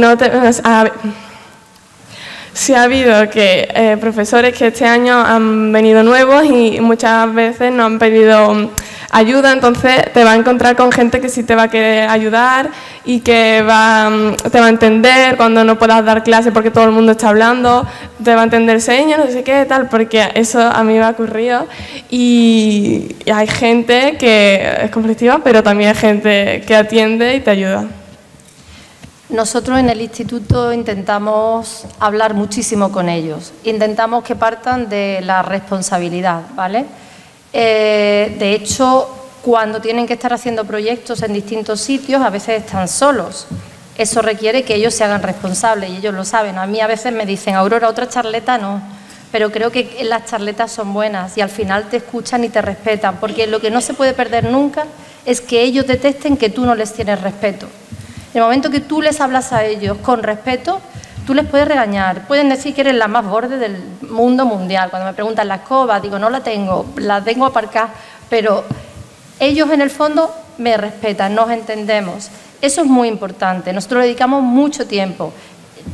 sí ha habido que profesores que este año han venido nuevos y muchas veces nos han pedido ayuda, entonces te va a encontrar con gente que sí te va a querer ayudar y que te va a entender cuando no puedas dar clase porque todo el mundo está hablando, te va a entender señas, no sé qué, tal, porque eso a mí me ha ocurrido y hay gente que es conflictiva, pero también hay gente que atiende y te ayuda.
Nosotros en el instituto intentamos hablar muchísimo con ellos, intentamos que partan de la responsabilidad, ¿vale? De hecho, cuando tienen que estar haciendo proyectos en distintos sitios, a veces están solos. Eso requiere que ellos se hagan responsables y ellos lo saben. A mí a veces me dicen, Aurora, otra charleta no, pero creo que las charletas son buenas y al final te escuchan y te respetan, porque lo que no se puede perder nunca es que ellos detesten que tú no les tienes respeto. En el momento que tú les hablas a ellos con respeto, tú les puedes regañar, pueden decir que eres la más borde del mundo mundial. Cuando me preguntan la escoba, digo, no la tengo aparcada, pero ellos en el fondo me respetan, nos entendemos. Eso es muy importante, nosotros le dedicamos mucho tiempo.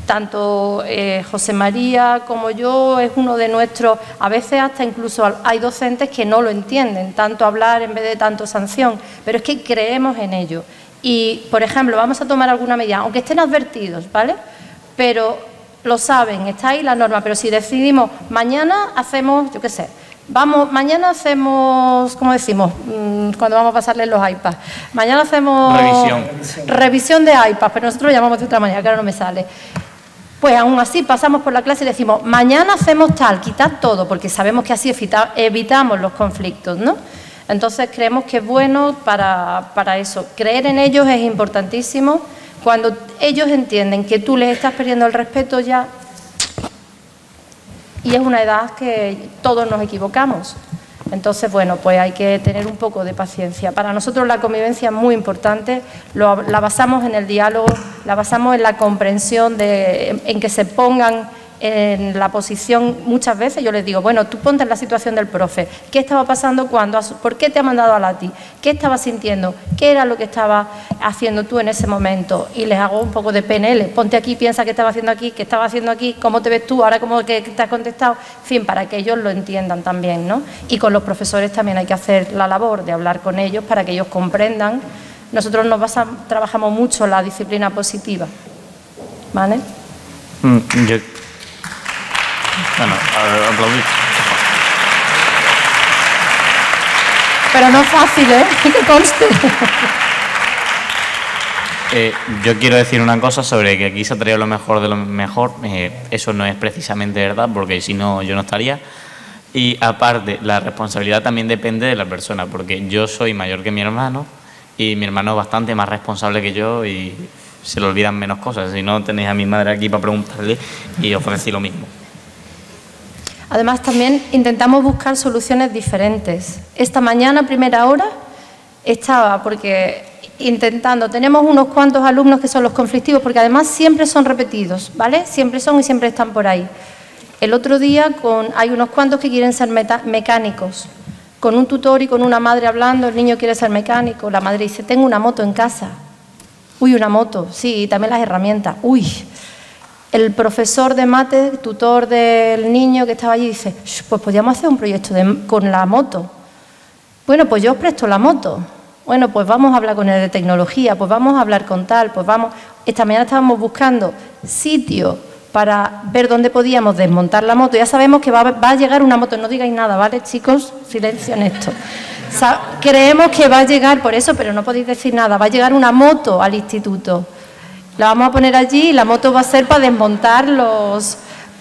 Tanto José María como yo es uno de nuestros, a veces hasta incluso hay docentes que no lo entienden, tanto hablar en vez de tanto sanción, pero es que creemos en ello. Y, por ejemplo, vamos a tomar alguna medida, aunque estén advertidos, ¿vale? Pero lo saben, está ahí la norma, pero si decidimos, mañana hacemos, yo qué sé, mañana hacemos, ¿cómo decimos? Cuando vamos a pasarles los iPads. Mañana hacemos revisión de iPads, pero nosotros lo llamamos de otra manera, que ahora no me sale. Pues aún así pasamos por la clase y decimos, mañana hacemos tal, quitad todo, porque sabemos que así evitamos los conflictos, ¿no? Entonces creemos que es bueno para eso. Creer en ellos es importantísimo. Cuando ellos entienden que tú les estás perdiendo el respeto ya, y es una edad que todos nos equivocamos. Entonces, bueno, pues hay que tener un poco de paciencia. Para nosotros la convivencia es muy importante, la basamos en el diálogo, la basamos en la comprensión, en que se pongan en la posición. Muchas veces yo les digo, bueno, tú ponte en la situación del profe, ¿qué estaba pasando cuando? ¿Por qué te ha mandado a Lati? ¿Qué estabas sintiendo? ¿Qué era lo que estabas haciendo tú en ese momento? Y les hago un poco de PNL, ponte aquí, piensa qué estaba haciendo aquí, qué estaba haciendo aquí, cómo te ves tú, ahora cómo que te has contestado, en fin, para que ellos lo entiendan también, ¿no? Y con los profesores también hay que hacer la labor de hablar con ellos para que ellos comprendan. Nosotros trabajamos mucho la disciplina positiva, ¿vale?
Bueno, aplaudir.
Pero no es fácil, ¿eh? Que conste.
Yo quiero decir una cosa sobre que aquí se ha traído lo mejor de lo mejor. Eso no es precisamente verdad, porque si no, yo no estaría. Y aparte, la responsabilidad también depende de la persona, porque yo soy mayor que mi hermano y mi hermano es bastante más responsable que yo y se le olvidan menos cosas. Si no, tenéis a mi madre aquí para preguntarle y os decir lo mismo.
Además, también intentamos buscar soluciones diferentes. Esta mañana, a primera hora, estaba, porque tenemos unos cuantos alumnos que son los conflictivos, porque además siempre son repetidos, ¿vale? Siempre son y siempre están por ahí. El otro día hay unos cuantos que quieren ser mecánicos. Con un tutor y con una madre hablando, el niño quiere ser mecánico, la madre dice, tengo una moto en casa. Uy, una moto, sí, y también las herramientas. Uy. El profesor de mate, tutor del niño que estaba allí, dice, pues podríamos hacer un proyecto con la moto. Bueno, pues yo os presto la moto. Bueno, pues vamos a hablar con él de tecnología, pues vamos a hablar con tal, pues vamos. Esta mañana estábamos buscando sitio para ver dónde podíamos desmontar la moto. Ya sabemos que va a llegar una moto, no digáis nada, ¿vale, chicos? Silencio en esto. Creemos que va a llegar, por eso, pero no podéis decir nada, va a llegar una moto al instituto. La vamos a poner allí y la moto va a ser para desmontar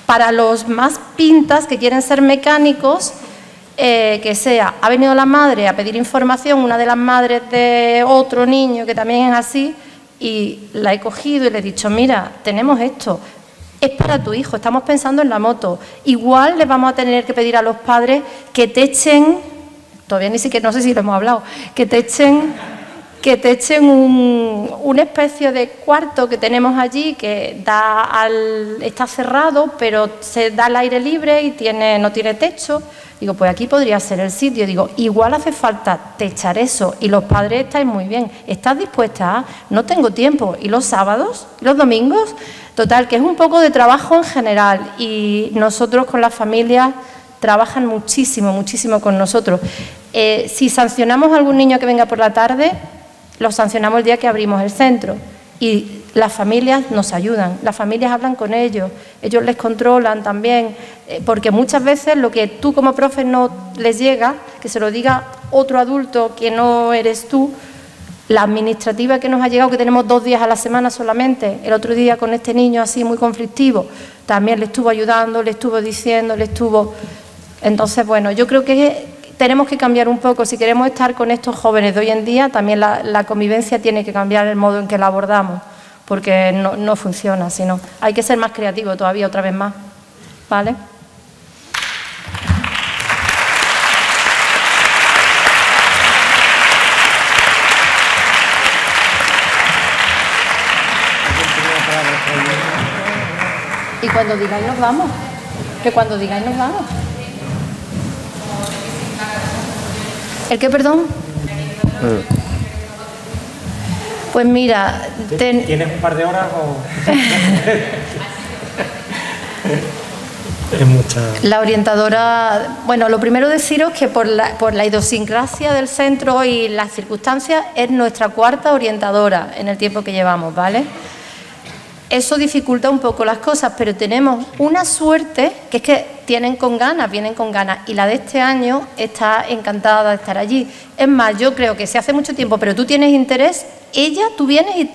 para los más pintas que quieren ser mecánicos, ha venido la madre a pedir información, una de las madres de otro niño que también es así, y la he cogido y le he dicho, mira, tenemos esto, es para tu hijo, estamos pensando en la moto. Igual les vamos a tener que pedir a los padres que te echen, todavía ni siquiera, no sé si lo hemos hablado, que te echen que te echen una especie de cuarto que tenemos allí que está cerrado, pero se da al aire libre y no tiene techo. Digo, pues aquí podría ser el sitio. Digo, igual hace falta techar eso y los padres estáis muy bien. ¿Estás dispuesta? No tengo tiempo. ¿Y los sábados? ¿Y los domingos? Total, que es un poco de trabajo en general y nosotros con las familias trabajan muchísimo, muchísimo con nosotros. Si sancionamos a algún niño que venga por la tarde, lo sancionamos el día que abrimos el centro y las familias nos ayudan, las familias hablan con ellos les controlan también, porque muchas veces lo que tú como profe no les llega, que se lo diga otro adulto que no eres tú. La administrativa que nos ha llegado, que tenemos 2 días a la semana solamente, el otro día con este niño así muy conflictivo, también le estuvo ayudando, le estuvo diciendo, Entonces, bueno, yo creo que tenemos que cambiar un poco. Si queremos estar con estos jóvenes de hoy en día, también la convivencia tiene que cambiar el modo en que la abordamos, porque no funciona, sino hay que ser más creativo todavía, otra vez más, ¿vale? Y cuando digáis nos vamos, que cuando digáis nos vamos. ¿El qué, perdón? Pues mira...
¿Tienes un par de horas o...? Es mucha...
La orientadora... Bueno, lo primero deciros que por la idiosincrasia del centro y las circunstancias es nuestra 4ª orientadora en el tiempo que llevamos, ¿vale? Eso dificulta un poco las cosas, pero tenemos una suerte, que es que vienen con ganas, y la de este año está encantada de estar allí. Es más, yo creo que si hace mucho tiempo, pero tú tienes interés, tú vienes y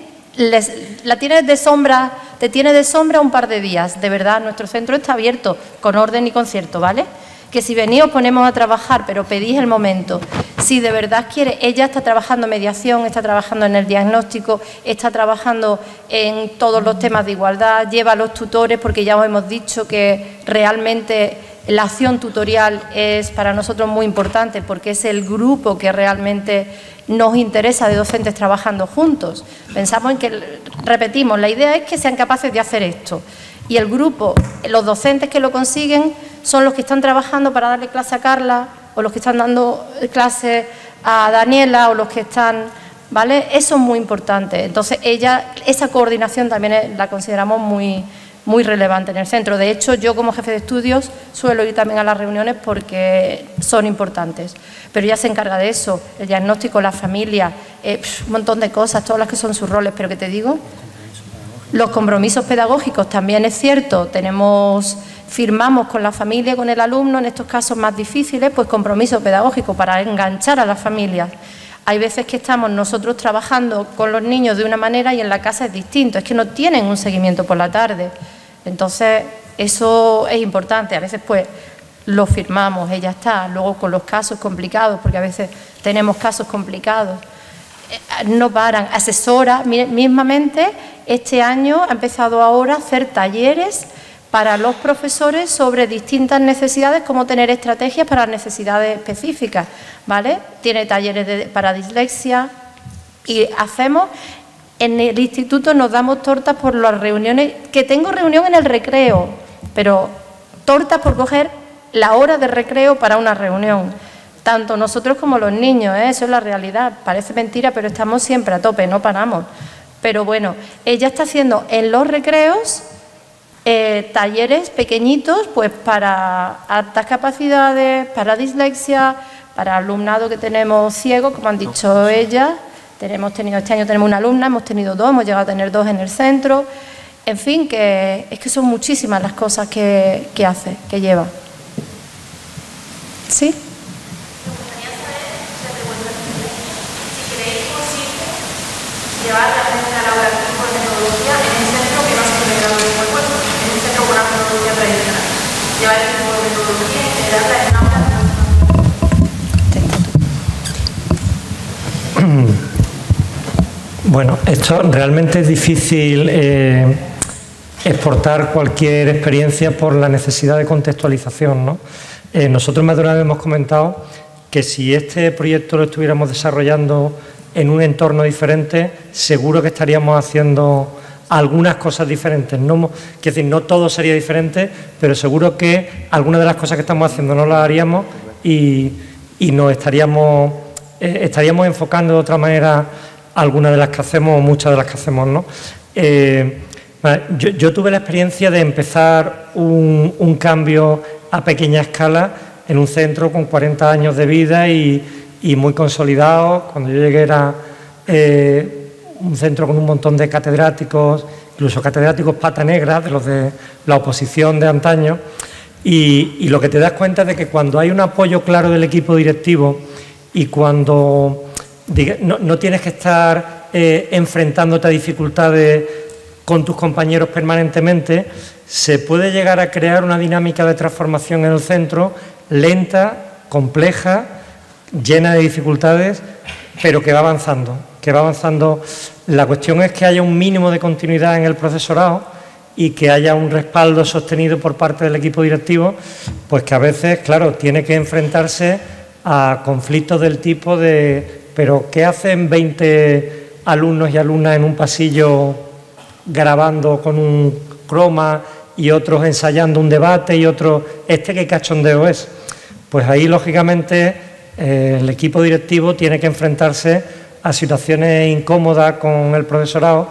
la tienes de sombra, te tiene de sombra un par de días. De verdad, nuestro centro está abierto, con orden y concierto, ¿vale? Que si venís os ponemos a trabajar, pero pedís el momento. Si de verdad quiere, ella está trabajando en mediación, está trabajando en el diagnóstico, está trabajando en todos los temas de igualdad, lleva a los tutores, porque ya os hemos dicho que realmente la acción tutorial es para nosotros muy importante, porque es el grupo que realmente nos interesa de docentes trabajando juntos. Pensamos en que, repetimos, la idea es que sean capaces de hacer esto. Y el grupo, los docentes que lo consiguen, son los que están trabajando para darle clase a Carla, o los que están dando clase a Daniela, o los que están, ¿vale? Eso es muy importante. Entonces, esa coordinación también la consideramos muy, muy relevante en el centro. De hecho, yo como jefe de estudios suelo ir también a las reuniones porque son importantes. Pero ella se encarga de eso, el diagnóstico, la familia, un montón de cosas, todas las que son sus roles. Pero ¿qué te digo? Los compromisos pedagógicos también es cierto, firmamos con la familia, con el alumno, en estos casos más difíciles, pues compromiso pedagógico para enganchar a las familias. Hay veces que estamos nosotros trabajando con los niños de una manera y en la casa es distinto, es que no tienen un seguimiento por la tarde. Entonces, eso es importante, a veces pues lo firmamos, ella está, luego con los casos complicados, porque a veces tenemos casos complicados. No paran, asesora, mismamente este año ha empezado ahora a hacer talleres para los profesores sobre distintas necesidades, cómo tener estrategias para necesidades específicas, ¿vale? Tiene talleres para dislexia y hacemos, en el instituto nos damos tortas por las reuniones, que tengo reunión en el recreo, pero tortas por coger la hora de recreo para una reunión. Tanto nosotros como los niños, eso es la realidad. Parece mentira, pero estamos siempre a tope, no paramos. Pero bueno, ella está haciendo en los recreos talleres pequeñitos, pues para altas capacidades, para dislexia, para alumnado que tenemos ciego, como han dicho ellas. Este año tenemos una alumna, hemos tenido 2, hemos llegado a tener 2 en el centro. En fin, que es que son muchísimas las cosas que hace, que lleva. ¿Sí?
Llevar la gente a la hora por metodología en un centro que no se tiene grado de cuerpo, en un centro con una metodología tradicional. Llevar el tipo de metodología y generarla en una aula.
Bueno, esto realmente es difícil exportar cualquier experiencia por la necesidad de contextualización, ¿no? Nosotros más de una vez hemos comentado que si este proyecto lo estuviéramos desarrollando en un entorno diferente, seguro que estaríamos haciendo algunas cosas diferentes. No, quiero decir, no todo sería diferente, pero seguro que algunas de las cosas que estamos haciendo no las haríamos y nos estaríamos enfocando de otra manera algunas de las que hacemos o muchas de las que hacemos, ¿no? Yo tuve la experiencia de empezar un cambio a pequeña escala en un centro con 40 años de vida y muy consolidado. Cuando yo llegué era un centro con un montón de catedráticos, incluso catedráticos pata negra, de los de la oposición de antaño, y lo que te das cuenta es de que cuando hay un apoyo claro del equipo directivo y cuando no tienes que estar enfrentándote a dificultades con tus compañeros permanentemente, se puede llegar a crear una dinámica de transformación en el centro lenta, compleja, llena de dificultades, pero que va avanzando. La cuestión es que haya un mínimo de continuidad en el profesorado y que haya un respaldo sostenido por parte del equipo directivo, pues que a veces, claro, tiene que enfrentarse a conflictos del tipo de ¿pero qué hacen 20 alumnos y alumnas en un pasillo grabando con un croma y otros ensayando un debate y otros, qué cachondeo es? Pues ahí, lógicamente, el equipo directivo tiene que enfrentarse a situaciones incómodas con el profesorado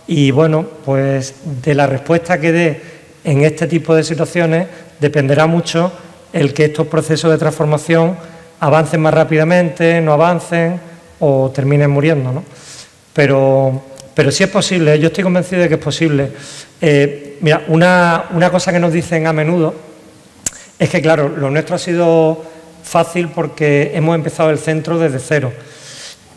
y, bueno, pues de la respuesta que dé en este tipo de situaciones dependerá mucho el que estos procesos de transformación avancen más rápidamente, no avancen o terminen muriendo, ¿no? Pero sí es posible, yo estoy convencido de que es posible. Mira, una cosa que nos dicen a menudo es que, claro, lo nuestro ha sido fácil porque hemos empezado el centro desde cero.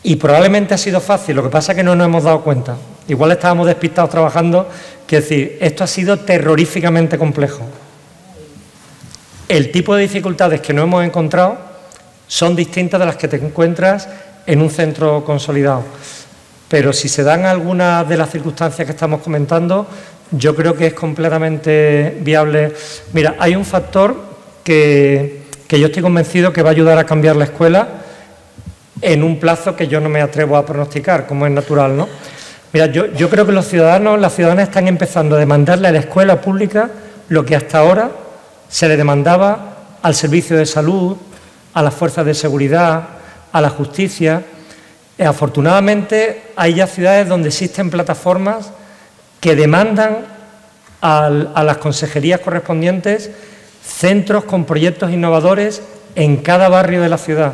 Y probablemente ha sido fácil, lo que pasa es que no nos hemos dado cuenta. Igual estábamos despistados trabajando, que decir, esto ha sido terroríficamente complejo. El tipo de dificultades que no hemos encontrado son distintas de las que te encuentras en un centro consolidado. Pero si se dan algunas de las circunstancias que estamos comentando, yo creo que es completamente viable. Mira, hay un factor que yo estoy convencido que va a ayudar a cambiar la escuela en un plazo que yo no me atrevo a pronosticar, como es natural, ¿no? Mira, yo creo que los ciudadanos, las ciudadanas están empezando a demandarle a la escuela pública lo que hasta ahora se le demandaba al servicio de salud, a las fuerzas de seguridad, a la justicia. Afortunadamente hay ya ciudades donde existen plataformas que demandan a las consejerías correspondientes centros con proyectos innovadores en cada barrio de la ciudad.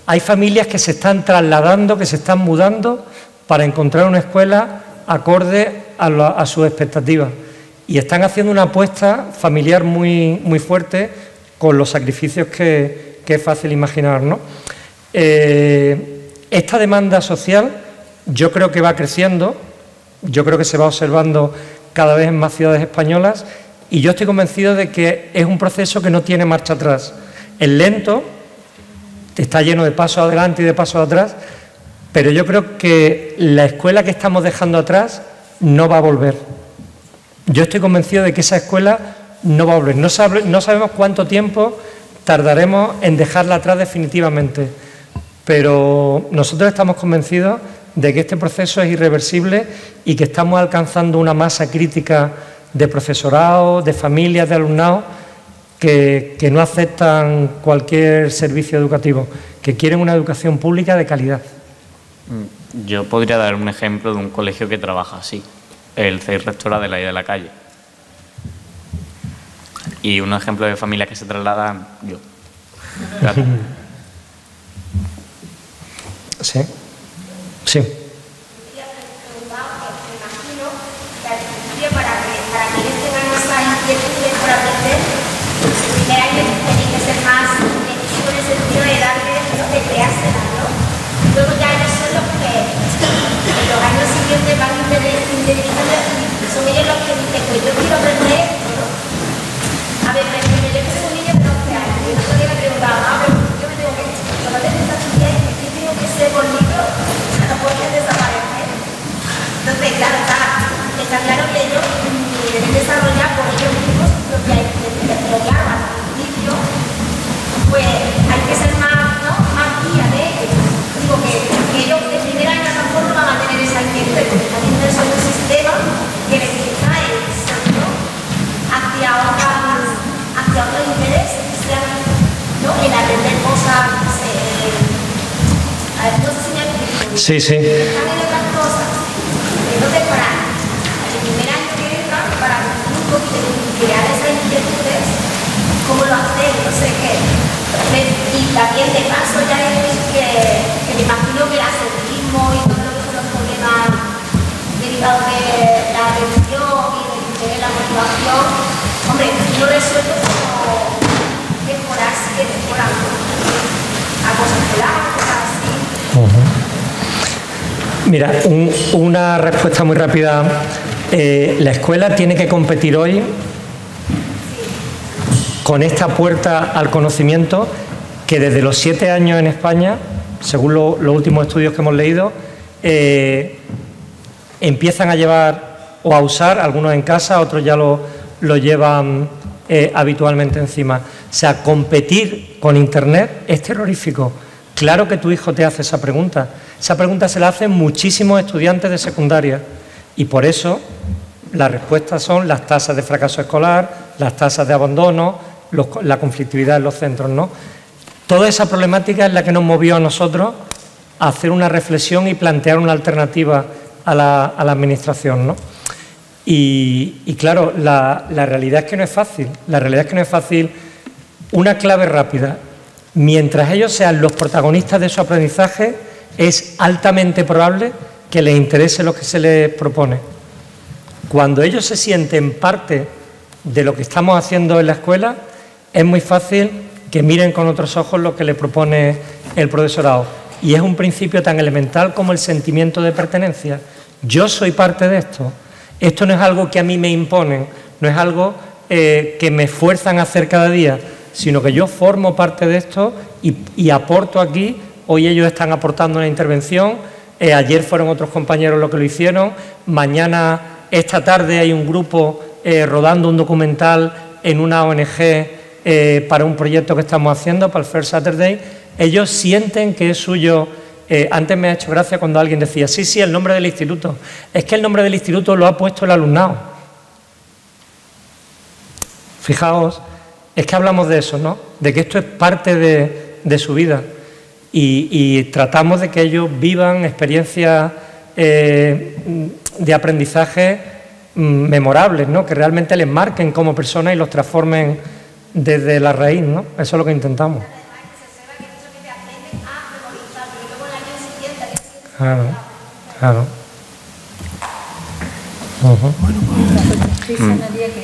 Hay familias que se están trasladando, que se están mudando para encontrar una escuela acorde a sus expectativas y están haciendo una apuesta familiar muy, muy fuerte con los sacrificios que es fácil imaginar, ¿no? Esta demanda social yo creo que va creciendo, yo creo que se va observando cada vez en más ciudades españolas y yo estoy convencido de que es un proceso que no tiene marcha atrás. Es lento, está lleno de pasos adelante y de pasos atrás, pero yo creo que la escuela que estamos dejando atrás no va a volver. Yo estoy convencido de que esa escuela no va a volver. No sabemos cuánto tiempo tardaremos en dejarla atrás definitivamente, pero nosotros estamos convencidos de que este proceso es irreversible y que estamos alcanzando una masa crítica de profesorado, de familias, de alumnado que no aceptan cualquier servicio educativo, que quieren una educación pública de calidad.
Yo podría dar un ejemplo de un colegio que trabaja así, el CEI Rectora de la Ida de la Calle. Y un ejemplo de familias que se trasladan, yo. Claro.
Sí. Sí.
Para que ellos tengan esa inquietud por aprender, el primer año tiene que ser más efectivo en el sentido de darles, de creársela, ¿no? Luego ya ellos son los que en los años siguientes van interiorizando y son ellos los que dicen, pues yo quiero aprender, ¿no? A ver, yo tengo un niño de 12 años y el otro día me preguntaba, pero yo me tengo que, cuando te esta actividad, yo tengo que ser por libro, no puede desaparecer. Entonces, claro, está claro que ellos deben desarrollar por ellos mismos su propia identidad, pero claro, al principio, pues hay que ser más, ¿no? Más guía de ellos. Digo que ellos de primera
Sí, sí.
Están en otras cosas. Entonces, para el primer año que entra, para un poquito crear esas inquietudes, ¿cómo lo hacéis? No sé qué. Y también de paso ya que me imagino que el ascetismo y todo lo que son los problemas derivados de la religión y de la motivación, hombre, no resuelto como mejorar, sí que mejorando a cosas escolares, cosas así.
Mira, una respuesta muy rápida. La escuela tiene que competir hoy con esta puerta al conocimiento que desde los 7 años en España, según los últimos estudios que hemos leído, empiezan a llevar o a usar, algunos en casa, otros ya lo llevan habitualmente encima. O sea, competir con Internet es terrorífico. Claro que tu hijo te hace esa pregunta. Esa pregunta se la hacen muchísimos estudiantes de secundaria y por eso las respuestas son las tasas de fracaso escolar, las tasas de abandono, la conflictividad en los centros, ¿no? Toda esa problemática es la que nos movió a nosotros a hacer una reflexión y plantear una alternativa a la administración, ¿no? Y claro, la realidad es que no es fácil. La realidad es que no es fácil. Una clave rápida. Mientras ellos sean los protagonistas de su aprendizaje, es altamente probable que les interese lo que se les propone. Cuando ellos se sienten parte de lo que estamos haciendo en la escuela, es muy fácil que miren con otros ojos lo que le propone el profesorado. Y es un principio tan elemental como el sentimiento de pertenencia. Yo soy parte de esto. Esto no es algo que a mí me imponen, no es algo que me fuerzan a hacer cada día, sino que yo formo parte de esto y aporto aquí. Hoy ellos están aportando una intervención, ayer fueron otros compañeros los que lo hicieron, mañana, esta tarde hay un grupo rodando un documental en una ONG para un proyecto que estamos haciendo, para el First Saturday. Ellos sienten que es suyo. Antes me ha hecho gracia cuando alguien decía, sí, el nombre del instituto. Es que el nombre del instituto lo ha puesto el alumnado. Fijaos, es que hablamos de eso, ¿no? De que esto es parte de su vida. Y tratamos de que ellos vivan experiencias de aprendizaje memorables, ¿no? Que realmente les marquen como personas y los transformen desde la raíz, ¿no? Eso es lo que intentamos. Claro.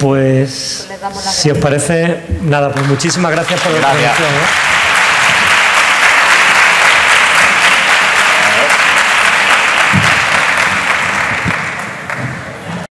Pues, si os parece, nada, pues muchísimas gracias por la intervención, ¿eh?